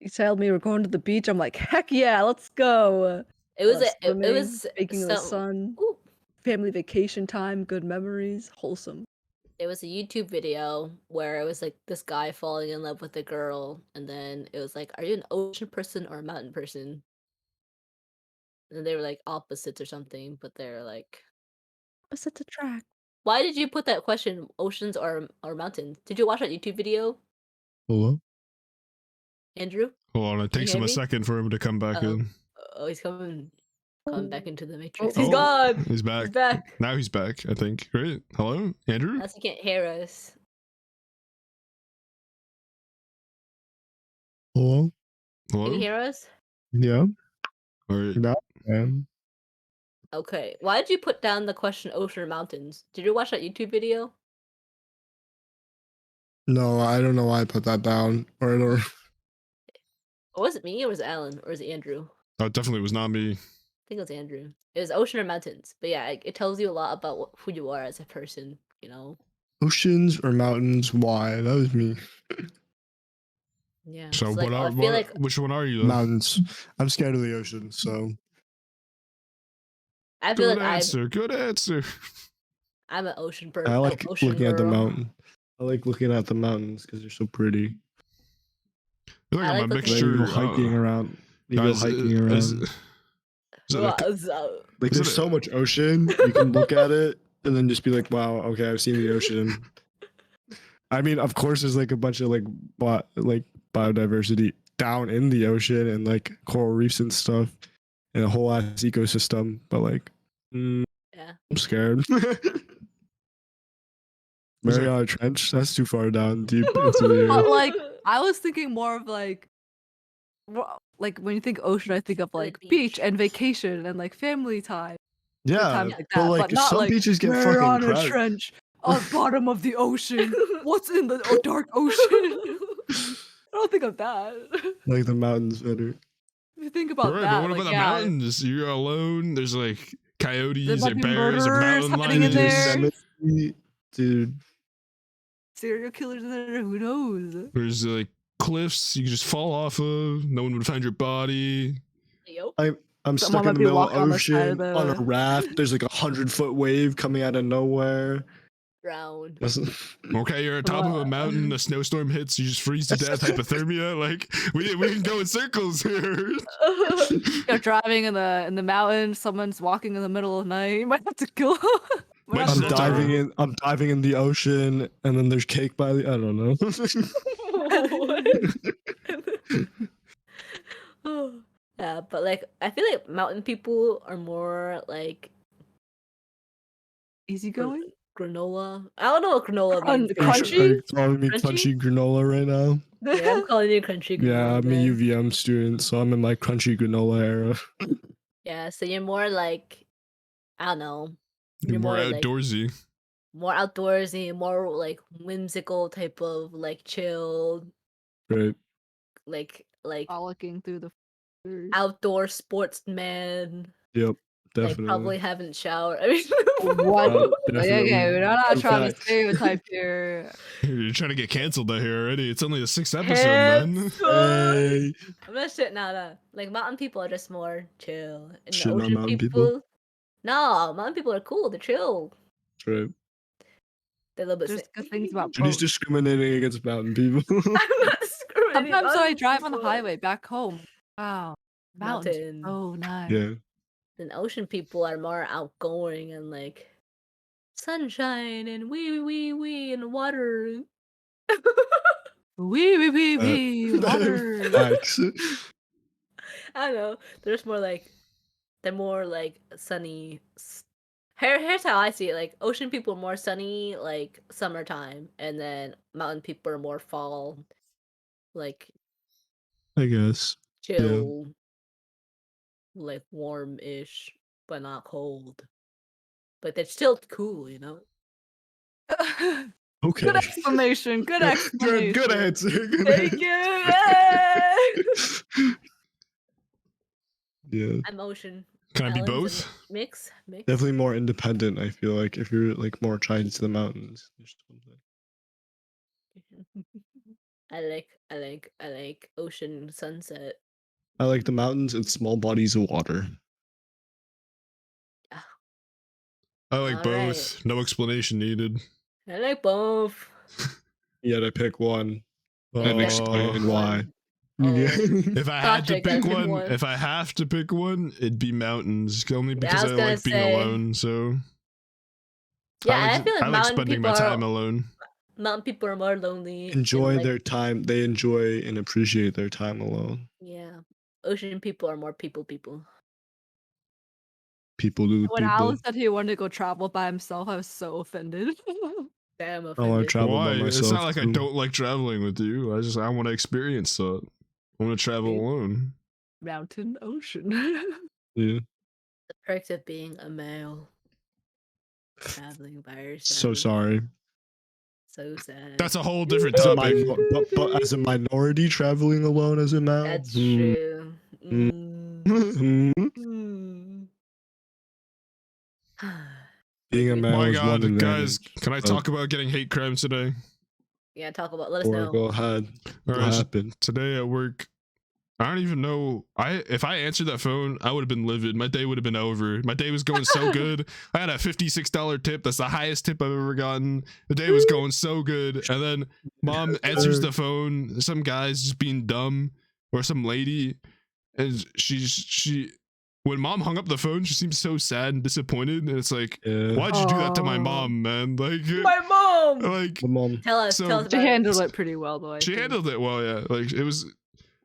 You tell me we're going to the beach. I'm like, heck yeah, let's go. It was it Swimming, was baking in the some- sun, Ooh. family vacation time, good memories, wholesome. It was a YouTube video where it was like this guy falling in love with a girl, and then it was like, are you an ocean person or a mountain person? And they were like opposites or something, but they're like, Opposite attract. why did you put that question, oceans or mountains? Did you watch that YouTube video, Hello? Andrew? Hold on, it Can you takes hear him a me? second for him to come back Uh-oh. in. Oh, he's coming back into the matrix. Oh. He's gone. He's back. He's back. Now he's back, I think. Right? Hello, Andrew? Unless he can't hear us. Hello? Can Hello? you hear us? Yeah? All right. No. Man. Okay. Why did you put down the question ocean or mountains? Did you watch that YouTube video? No, I don't know why I put that down. Or I don't. Or was it me or was it Alan or was it Andrew? Oh, it definitely was not me. I think it was Andrew. It was ocean or mountains. But yeah, it tells you a lot about who you are as a person, you know? Oceans or mountains? Why? That was me. Yeah. So it's what like, are I feel like which one are you? Though? Mountains. I'm scared of the ocean, so. Good answer. Good answer. I'm an ocean person. I like ocean looking at the girl. mountain. I like looking at the mountains because they're so pretty. I feel like I I'm a like looking- Then you mixture. go hiking around. You guys, go hiking around. is it Well, a- Like is there's it so much ocean. You can look at it and then just be like, "Wow, okay, I've seen the ocean." I mean, of course, there's like a bunch of like biodiversity down in the ocean and like coral reefs and stuff, and a whole ass ecosystem. But like, yeah. I'm scared. Mariana Trench, that's too far down deep into the But air. like, I was thinking more of like when you think ocean, I think of The like beach. beach and vacation and like family time. Yeah, times like but that, like but not some like beaches get we're on fucking a crowded. trench, bottom of the ocean. What's in the dark ocean? I don't think of that. Like the mountains better. If you think about Right, that, but what like, about the yeah, mountains? You're alone. There's like coyotes, might or be bears, or murderers mountain hiding in lions. there. Dude, serial killers in there. Who knows? There's like cliffs you can just fall off of. No one would find your body. Yo. I'm Someone stuck in might the be middle of walking on the side of ocean on a the- raft. There's like 100-foot wave coming out of nowhere. Drown. Okay, you're at top of a mountain. A snowstorm hits. You just freeze to death. Hypothermia. Like we can go in circles here. You're driving in the mountain. Someone's walking in the middle of the night. You might have to kill. Might I'm just have to- diving in the ocean, and then there's cake by the. I don't know. Yeah, but like I feel like mountain people are more like Easygoing. granola. I don't know what granola means. Crunchy? Are you calling me Crunchy? crunchy granola right now? Yeah, I'm calling you crunchy granola. Yeah, I'm a then. UVM student, so I'm in my crunchy granola era. Yeah, so you're more like I don't know. You're more like, outdoorsy. more outdoorsy, more like whimsical type of like chilled, Right. like Frolicking through the. outdoor sportsman. Yep. Like Definitely. probably haven't showered. I mean, What? Definitely. Okay, we're not Fun trying to fact. stereotype here. You're trying to get canceled out here already. It's only the 6th episode, man. Hey. I'm not shit. Nah. Like mountain people are just more chill, and the Shitting on ocean mountain people. people? No, mountain people are cool. They're chill. Right. They're a little bit. There's good things about Judy's both. discriminating against mountain people. I'm not discriminating. Sometimes when I mountain drive on the people- highway back home, wow, mountains, Mountain. oh nice. Yeah. And ocean people are more outgoing and like sunshine and wee and water. Wee, water. Facts. I don't know. They're more like sunny. Here's how I see it. Like ocean people are more sunny, like summertime, and then mountain people are more fall, like I guess. chill, like warm-ish, but not cold. But they're still cool, you know. Okay. Good explanation. Good explanation. Good answer. Good Thank answer. you. Yeah. I'm ocean. Can I be Melons both? and mix. Definitely more independent, I feel like, if you're like more tied to the mountains. or something. I like ocean sunset. I like the mountains and small bodies of water. I like All both. No explanation needed. I like both. Yet I pick one and Yeah, explain Oh. why. Oh. If I had to Gotcha, pick gotta pick one, one. if I have to pick one, it'd be mountains. Only because was I gonna like being say- alone. So Yeah, I like, feel like I like mountain spending people my time are alone. mountain people are more lonely. and, Enjoy like, their time. They enjoy and appreciate their time alone. Yeah, ocean people are more people. People do the When people. Alice said he wanted to go travel by himself, I was so offended. Damn I want to offended. travel Why? by myself. It's not like I too. don't like traveling with you. I want to experience that. I want to travel Okay. alone. Mountain, ocean. Yeah. The perks of being a male. Traveling by yourself. So sorry. So sad. That's a whole different As a topic. but as a minority traveling alone as a male. That's hmm, true. hmm. Mm. Being a Agreed. male My is one God, guys, advantage. can I but- talk about getting hate crimes today? Yeah, talk about. Let us Or know. go ahead. All What right, so happened? today at work, I don't even know. If I answered that phone, I would have been livid. My day would have been over. My day was going so good. I had a $56 tip. That's the highest tip I've ever gotten. The day was going so good, and then mom answers the phone. Some guy's just being dumb, or some lady, and she. When mom hung up the phone, she seemed so sad and disappointed. And it's like, Yeah. why'd you do that to my Oh. mom, man? Like, My mom. like The mom. Tell us. So- Tell us She about it. handled it pretty well, though. I she think. handled it well, yeah. Like it was.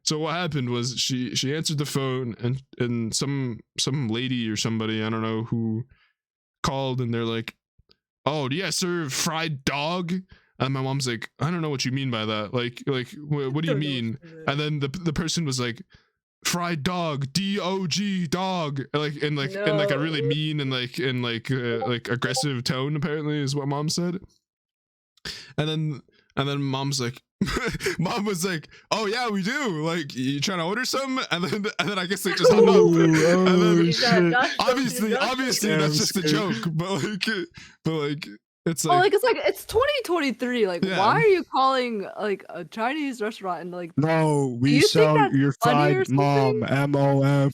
So what happened was she answered the phone and some lady or somebody, I don't know who, called, and they're like, "Oh, do you guys serve fried dog?" And my mom's like, "I don't know what you mean by that. Like what do you Don't know mean?" what you mean. And then the person was like, "Fried dog, DOG, dog," in like a really No. mean and like aggressive tone. Apparently, is what mom said. And then mom's like, mom was like, "Oh yeah, we do. Like, you trying to order some?" And then I guess they just hung up. And then You got shit. Josh obviously Johnson. that's I'm just a scared. joke, but like it's Oh, like, like it's 2023. Like, Yeah. why are you calling like a Chinese restaurant and like No, we you think sell that's your funny or fried mom. MOM.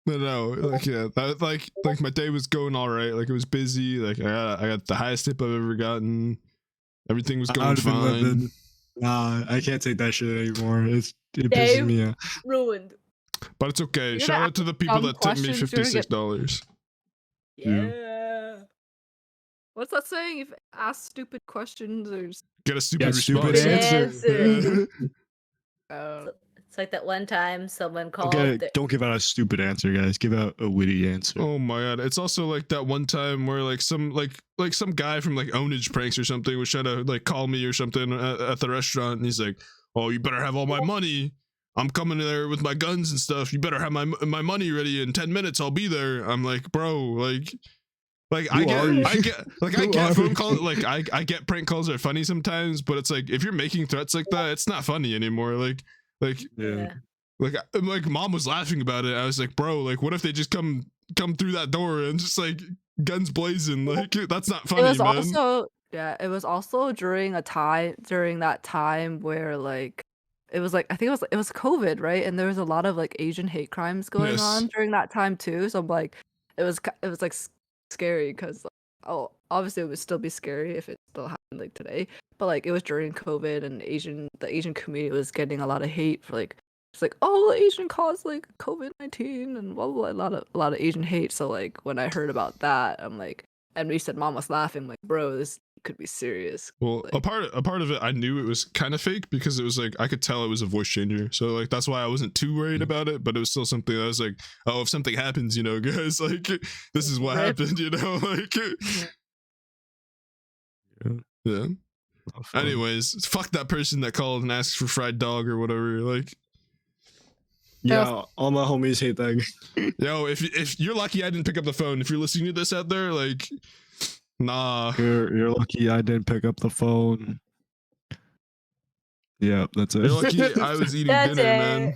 no, like yeah, that like my day was going all right. Like it was busy. Like I got the highest tip I've ever gotten. Everything was going I'd been fine. living. Nah, I can't take that shit anymore. It pisses Dave. me out. Ruined. But it's okay. You're Shout gonna out to the people dumb that tipped me questions, you're gonna get- $56. Yeah. what's that saying? If ask stupid questions or Get a stupid Yeah, response. stupid answer. Answer. It's like that one time someone Don't, called. don't give out a stupid answer, guys. Give out a witty answer. Oh my god! It's also like that one time where like some guy from like Ownage Pranks or something was trying to like call me or something at the restaurant, and he's like, "Oh, you better have all my money. I'm coming there with my guns and stuff. You better have my money ready in 10 minutes. I'll be there." I'm like, bro, like I Who are you? get Who are phone you? calls, like I get prank calls are funny sometimes, but it's like if you're making threats like that, it's not funny anymore. Like Yeah. like mom was laughing about it. I was like, bro, like what if they just come through that door and just like guns blazing? Like that's not funny, it was man. also it was also during that time where like it was like I think it was COVID, right? And there was a lot of like Asian hate crimes going Yes. on during that time too. So I'm like, it was like scary because oh, obviously it would still be scary if it still happened like today. But like it was during COVID and the Asian community was getting a lot of hate for like it's like oh the Asian caused like COVID-19 and blah, blah, blah, a lot of Asian hate. So like when I heard about that, I'm like, and we said mom was laughing, like bro, this could be serious. Well, Like, a part of it, I knew it was kind of fake because it was like I could tell it was a voice changer. So like that's why I wasn't too worried about it. But it was still something that was like, oh, if something happens, you know, guys, like this is what Rip. happened, you know, like yeah. Anyways, fuck that person that called and asked for fried dog or whatever. Like, Yeah, all my homies hate that. yo, if you're lucky I didn't pick up the phone. If you're listening to this out there, like, nah. You're lucky I didn't pick up the phone. Yeah, that's it. You're lucky I was eating That's dinner, it. man.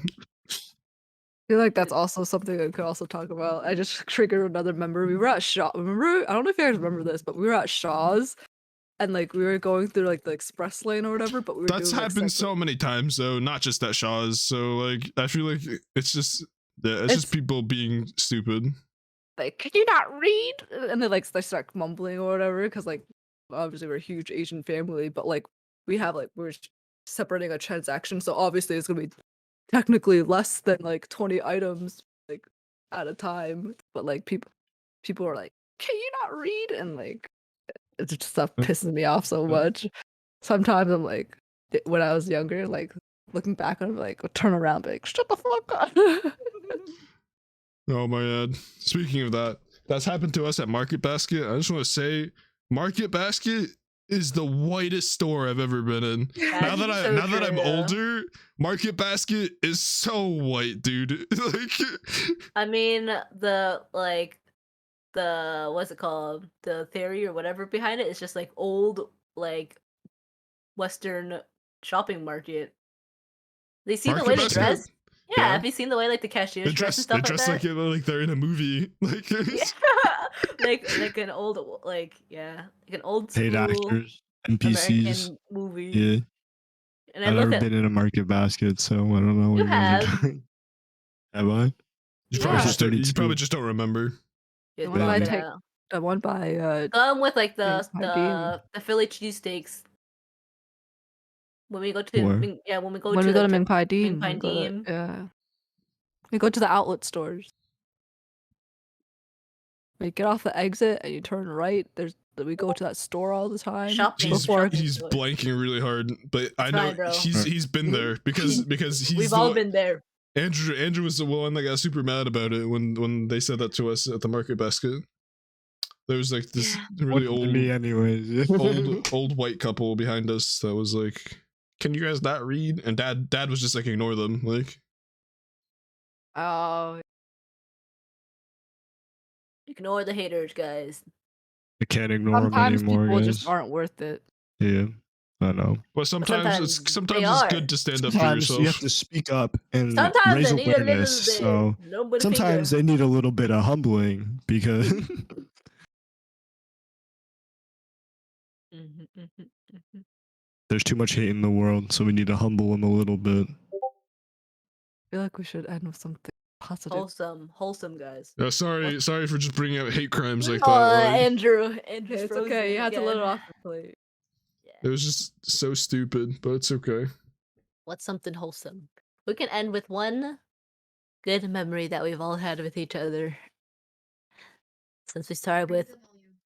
I feel like that's also something I could also talk about. I just triggered another memory. We were at Shaw. Remember? I don't know if you guys remember this, but we were at Shaw's, and like we were going through like the express lane or whatever. But we were That's doing, like, happened separate- so many times though, not just at Shaw's. So like I feel like it's just it's just It's- people being stupid. like, can you not read? And they start mumbling or whatever because like obviously we're a huge Asian family, but like we're separating a transaction, so obviously it's gonna be technically less than like 20 items like at a time. But like people are like, can you not read? And like it just stuff pisses me off so much. Sometimes I'm like, when I was younger, like looking back, I'm like, turn around, like, shut the fuck up. Oh my god. Speaking of that, that's happened to us at Market Basket. I just want to say Market Basket is the whitest store I've ever been in. Now that I'm older, Market Basket is so white, dude. Like I mean, the what's it called? The theory or whatever behind it is just like old like Western shopping market. They see the Market way they Basket? dress. Yeah, Yeah. have you seen the way like the cashiers they dress and dress stuff like that? like they're in a movie. Like Yeah. like an old like an old Paid school actors, NPCs. American movie. Yeah, And I I've looked never at been in a Market Basket, so I don't know what You you guys are have. doing. Have I? you Yeah. probably Or is it just don't, you 32? probably just don't remember. Yeah, The one by check it take- out. The one by Come with like Yeah, my beam. the Philly cheesesteaks. When we go to Where? when we go when to we go to like, Ming Pai Deem, Ming Pai we go to- Deem. yeah, we go to the outlet stores. We get off the exit and you turn right. We go to that store all the time. Shopping. He's, Before- he's blanking really hard, but I know fine, bro. he's been there because he's We've the all one- been there. Andrew was the one that got super mad about it when they said that to us at the Market Basket. There was like this really More than me, anyways. old white couple behind us that was like, "Can you guys not read?" And dad was just like, "Ignore them." Like, Oh, Ignore the haters, guys. I can't ignore them sometimes anymore, people guys. just aren't worth it. Yeah, I know. but sometimes sometimes they it's are. good to stand up for Sometimes yourself. you have to speak up and Sometimes raise they need a little awareness. bit. So Nobody sometimes they need a little bit of humbling because there's too much hate in the world. So we need to humble them a little bit. I feel like we should end with something positive. wholesome guys. Yeah, sorry for just bringing up hate crimes like that. Oh, like, Andrew's It's frozen okay. You had to let it again. off your plate. it was just so stupid, but it's okay. What's something wholesome? We can end with one good memory that we've all had with each other. Since we started with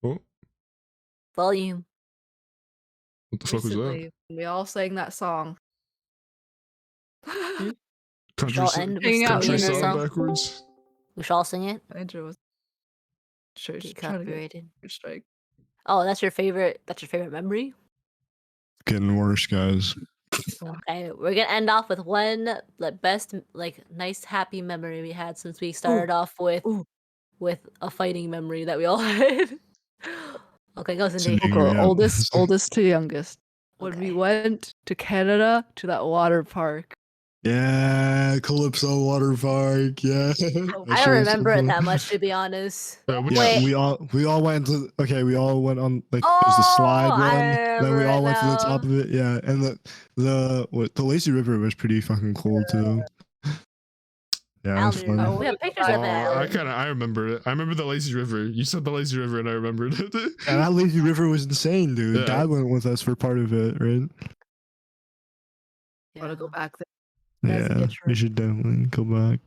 Oh, volume. what the fuck was that? Recently, we all sang that song. Country, Shall song- end with Hanging out country with singing a song song. backwards. We shall sing it. Andrew was sure Be trying to get copyrighted. a strike. Oh, that's your favorite. That's your favorite memory. Getting worse, guys. Okay, we're gonna end off with one like best like nice happy memory we had since we started off with Ooh. a fighting memory that we all had. Okay, go Cindy. Cindy. Okay, Yeah. oldest to youngest. When we Okay. went to Canada to that water park, Yeah, Calypso Water Park. Yeah. Oh, That I shit don't was so remember it fun. that much, to be honest. Which Yeah, Wait. we all went to we all went on like there's the Oh, slide I one. Then we remember all it went to the top now. of it. Yeah, and the lazy river was pretty fucking cool too. Yeah, it was Alan, fun. we have pictures back of it, Alan. I remember it. I remember the lazy river. You said the lazy river, and I remembered it. And that lazy river was insane, dude. Yeah. Dad went with us for part of it, right? I want to go back there. That's a Yeah, good we trip. should definitely go back.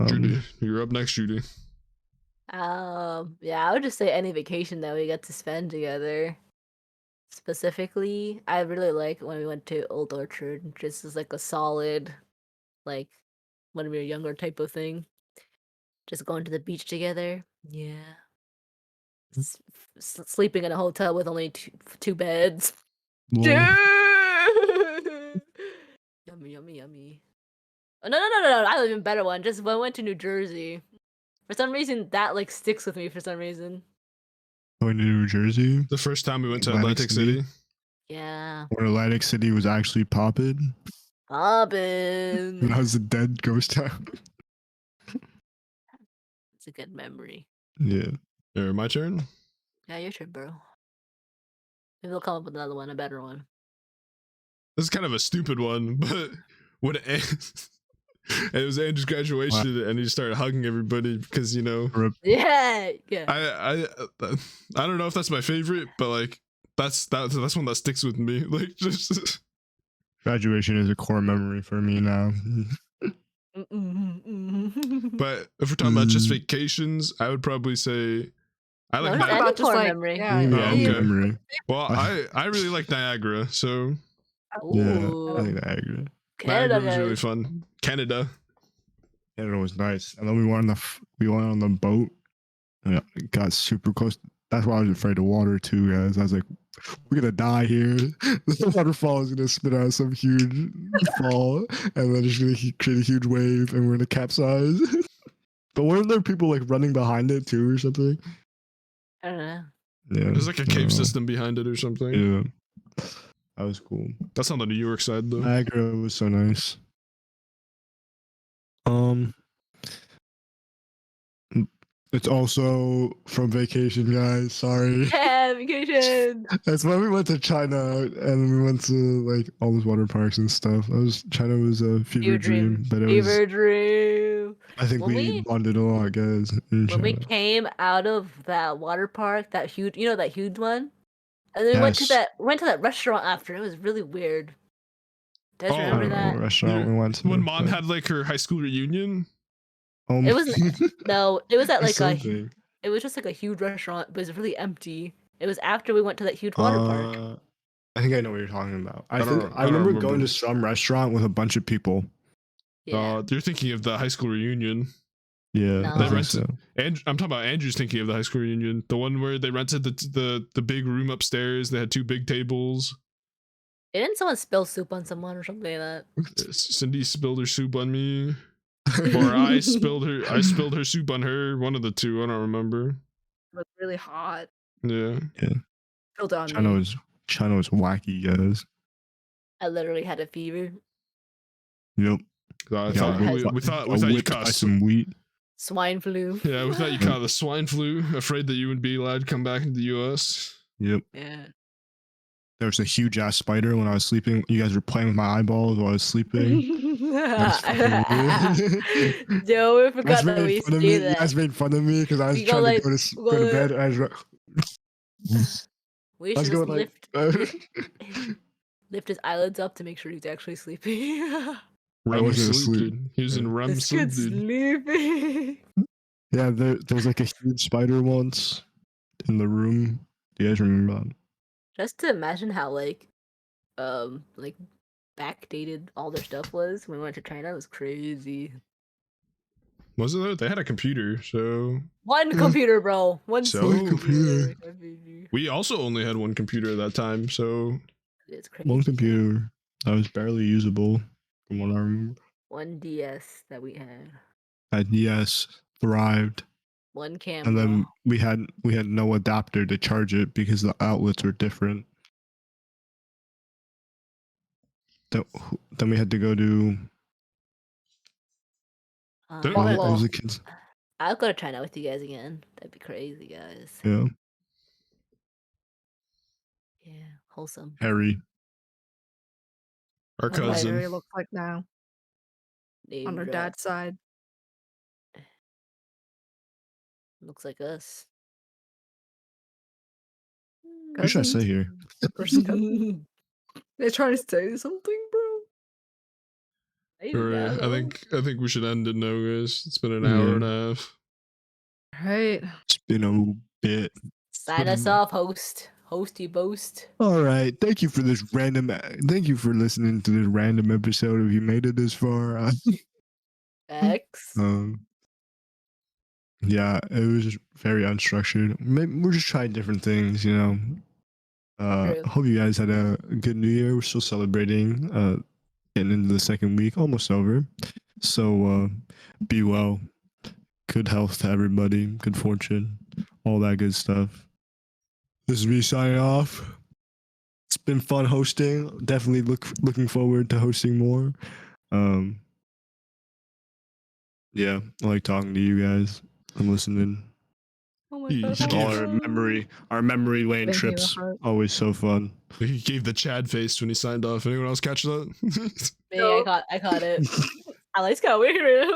Judy, you're up next, Judy. Yeah, I would just say any vacation that we get to spend together. Specifically, I really like when we went to Old Orchard, just as like a solid, like when we were younger type of thing. Just going to the beach together. Yeah. Sleeping in a hotel with only two beds. Well, Yummy, yummy, yummy. Oh, no! I have an even better one. Just when I went to New Jersey. For some reason, that like sticks with me. For some reason. going to New Jersey, The first time we went to Atlantic Atlantic City. City. Yeah. where Atlantic City was actually popping. Robin. That was a dead ghost town. It's a good memory. Yeah. My turn. Yeah, your turn, bro. Maybe we'll come up with another one, a better one. This is kind of a stupid one, but when it was Andrew's graduation, and he started hugging everybody because Yeah. I don't know if that's my favorite, but like that's one that sticks with me. Like just Graduation is a core memory for me now. But if we're talking about just vacations, I would probably say I like No, Niagara. any about just core like memory. yeah, Yeah, Oh, any okay. memory. Well, I really like Niagara, so Yeah, Ooh. I think Niagara. Niagara was really guys. fun. Canada. Canada was nice. And then we went on the boat. And it got super close. That's why I was afraid of water too, guys. I was like, we're gonna die here. The waterfall is gonna spit out some huge fall, and then it's gonna create a huge wave, and we're gonna capsize. But weren't there people like running behind it too, or something? I don't know. Yeah, There's like a cave system behind it or something. Yeah, that was cool. That's on the New York side though. Niagara was so nice. It's also from vacation, guys. Sorry. Yeah, vacation. That's why we went to China and we went to like all those water parks and stuff. China was a fever dream, but it was. Fever dream. I think When we we- bonded a lot, guys. In When we China. came out of that water park, that huge, that huge one, and then we went to Yes. that restaurant after. It was really weird. Do you guys Oh, remember I don't know what that? restaurant we went to. When Mon but- had like her high school reunion. It wasn't. No, it was at like something. It was just like a huge restaurant, but it was really empty. It was after we went to that huge water park. I think I know what you're talking about. I don't remember going remember. to some restaurant with a bunch of people. Yeah. You're thinking of the high school reunion. Yeah, No. I They think rented. so. And I'm talking about Andrew's thinking of the high school reunion, the one where they rented the big room upstairs. They had two big tables. Didn't someone spill soup on someone or something like that? Cindy spilled her soup on me, or I spilled her soup on her. One of the two. I don't remember. It was really hot. Yeah. Filled on China me. was wacky, guys. I literally had a fever. Yep. I Yeah, thought, I- we thought Got you whipped caught by some wheat. Swine flu. Yeah, we thought you caught the swine flu. Afraid that you wouldn't be allowed to come back into the U.S. Yep. Yeah. There was a huge ass spider when I was sleeping. You guys were playing with my eyeballs while I was sleeping. That's fucking weird. Joe, we You forgot guys that we made used fun to of do me. You that. guys made fun of me because I was We go trying like- to go to bed. And We I was should just going like. lift his eyelids up to make sure he's actually sleeping. REM wasn't sleep, asleep. dude. He was in Yeah. REM This sleep, kid's dude. sleeping. Yeah, there was like a huge spider once in the room. Do you guys remember that? Just to imagine how like backdated all their stuff was when we went to China, it was crazy. Was it though? They had a computer, so One computer, bro. One So- single computer. we also only had one computer at that time. So It's crazy. One computer that was barely usable, from what I remember. One DS that we had. That DS thrived, One camera. and then we had no adapter to charge it because the outlets were different. then we had to go to Don't- I'm what gonna- was the kids? I'll go to China with you guys again. That'd be crazy, guys. Yeah, Yeah, wholesome. Harry. Our What does cousin. Harry look like now Name on her drop. dad's side? Looks like us. What should I say Cousins? here? First cousin? They're trying to say something, bro. Hey, Alright, no. I think we should end it now, guys. It's been an hour and a half. Right. It's been a bit. Sign us off, host. Hosty boast. All right. Thank you for this random. Thank you for listening to this random episode. If you made it this far, X. yeah, it was just very unstructured. Maybe we're just trying different things, you know. True. Hope you guys had a good New Year. We're still celebrating. Getting into the second week, almost over. So be well. Good health to everybody. Good fortune. All that good stuff. This is me signing off. It's been fun hosting. Definitely looking forward to hosting more. Yeah, I like talking to you guys. I'm listening. Oh my You god. just All gave- our memory lane Thank you, trips. heart. Always so fun. He gave the Chad face when he signed off. Anyone else catch that? Me, I caught it. Alex got weird.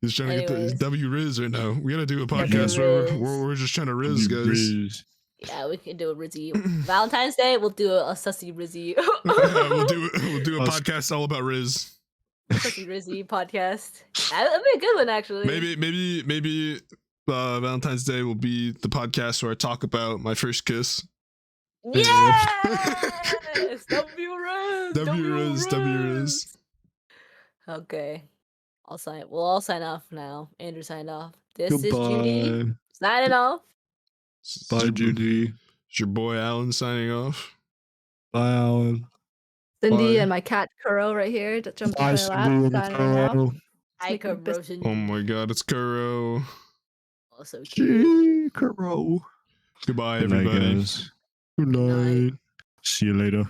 He's trying to get the Anyways. W Riz right now. We gotta do a W podcast where Riz. we're just trying to Riz, guys. Yeah, we can do a Rizzy. Valentine's Day, we'll do a sussy Rizzy. we'll do a Us. podcast all about Riz. Sussy Rizzy podcast. That'd be a good one, actually. Maybe Valentine's Day will be the podcast where I talk about my first kiss. Yes! W Riz! W Riz, W Riz. Okay. We'll all sign off now. Andrew signed off. This is Judy Goodbye. signing off. Bye, Judy. It's your boy Alan signing off. Bye, Alan. Cindy Bye. and my cat Kuro right here that jumped Bye, in my Cindy lap. and Signing off. Carl. I Sneaking could bis- roast Oh my god, it's Kuro. Also cute. Carol. Goodbye, Good night, everybody. guys. Good night. night. See you later.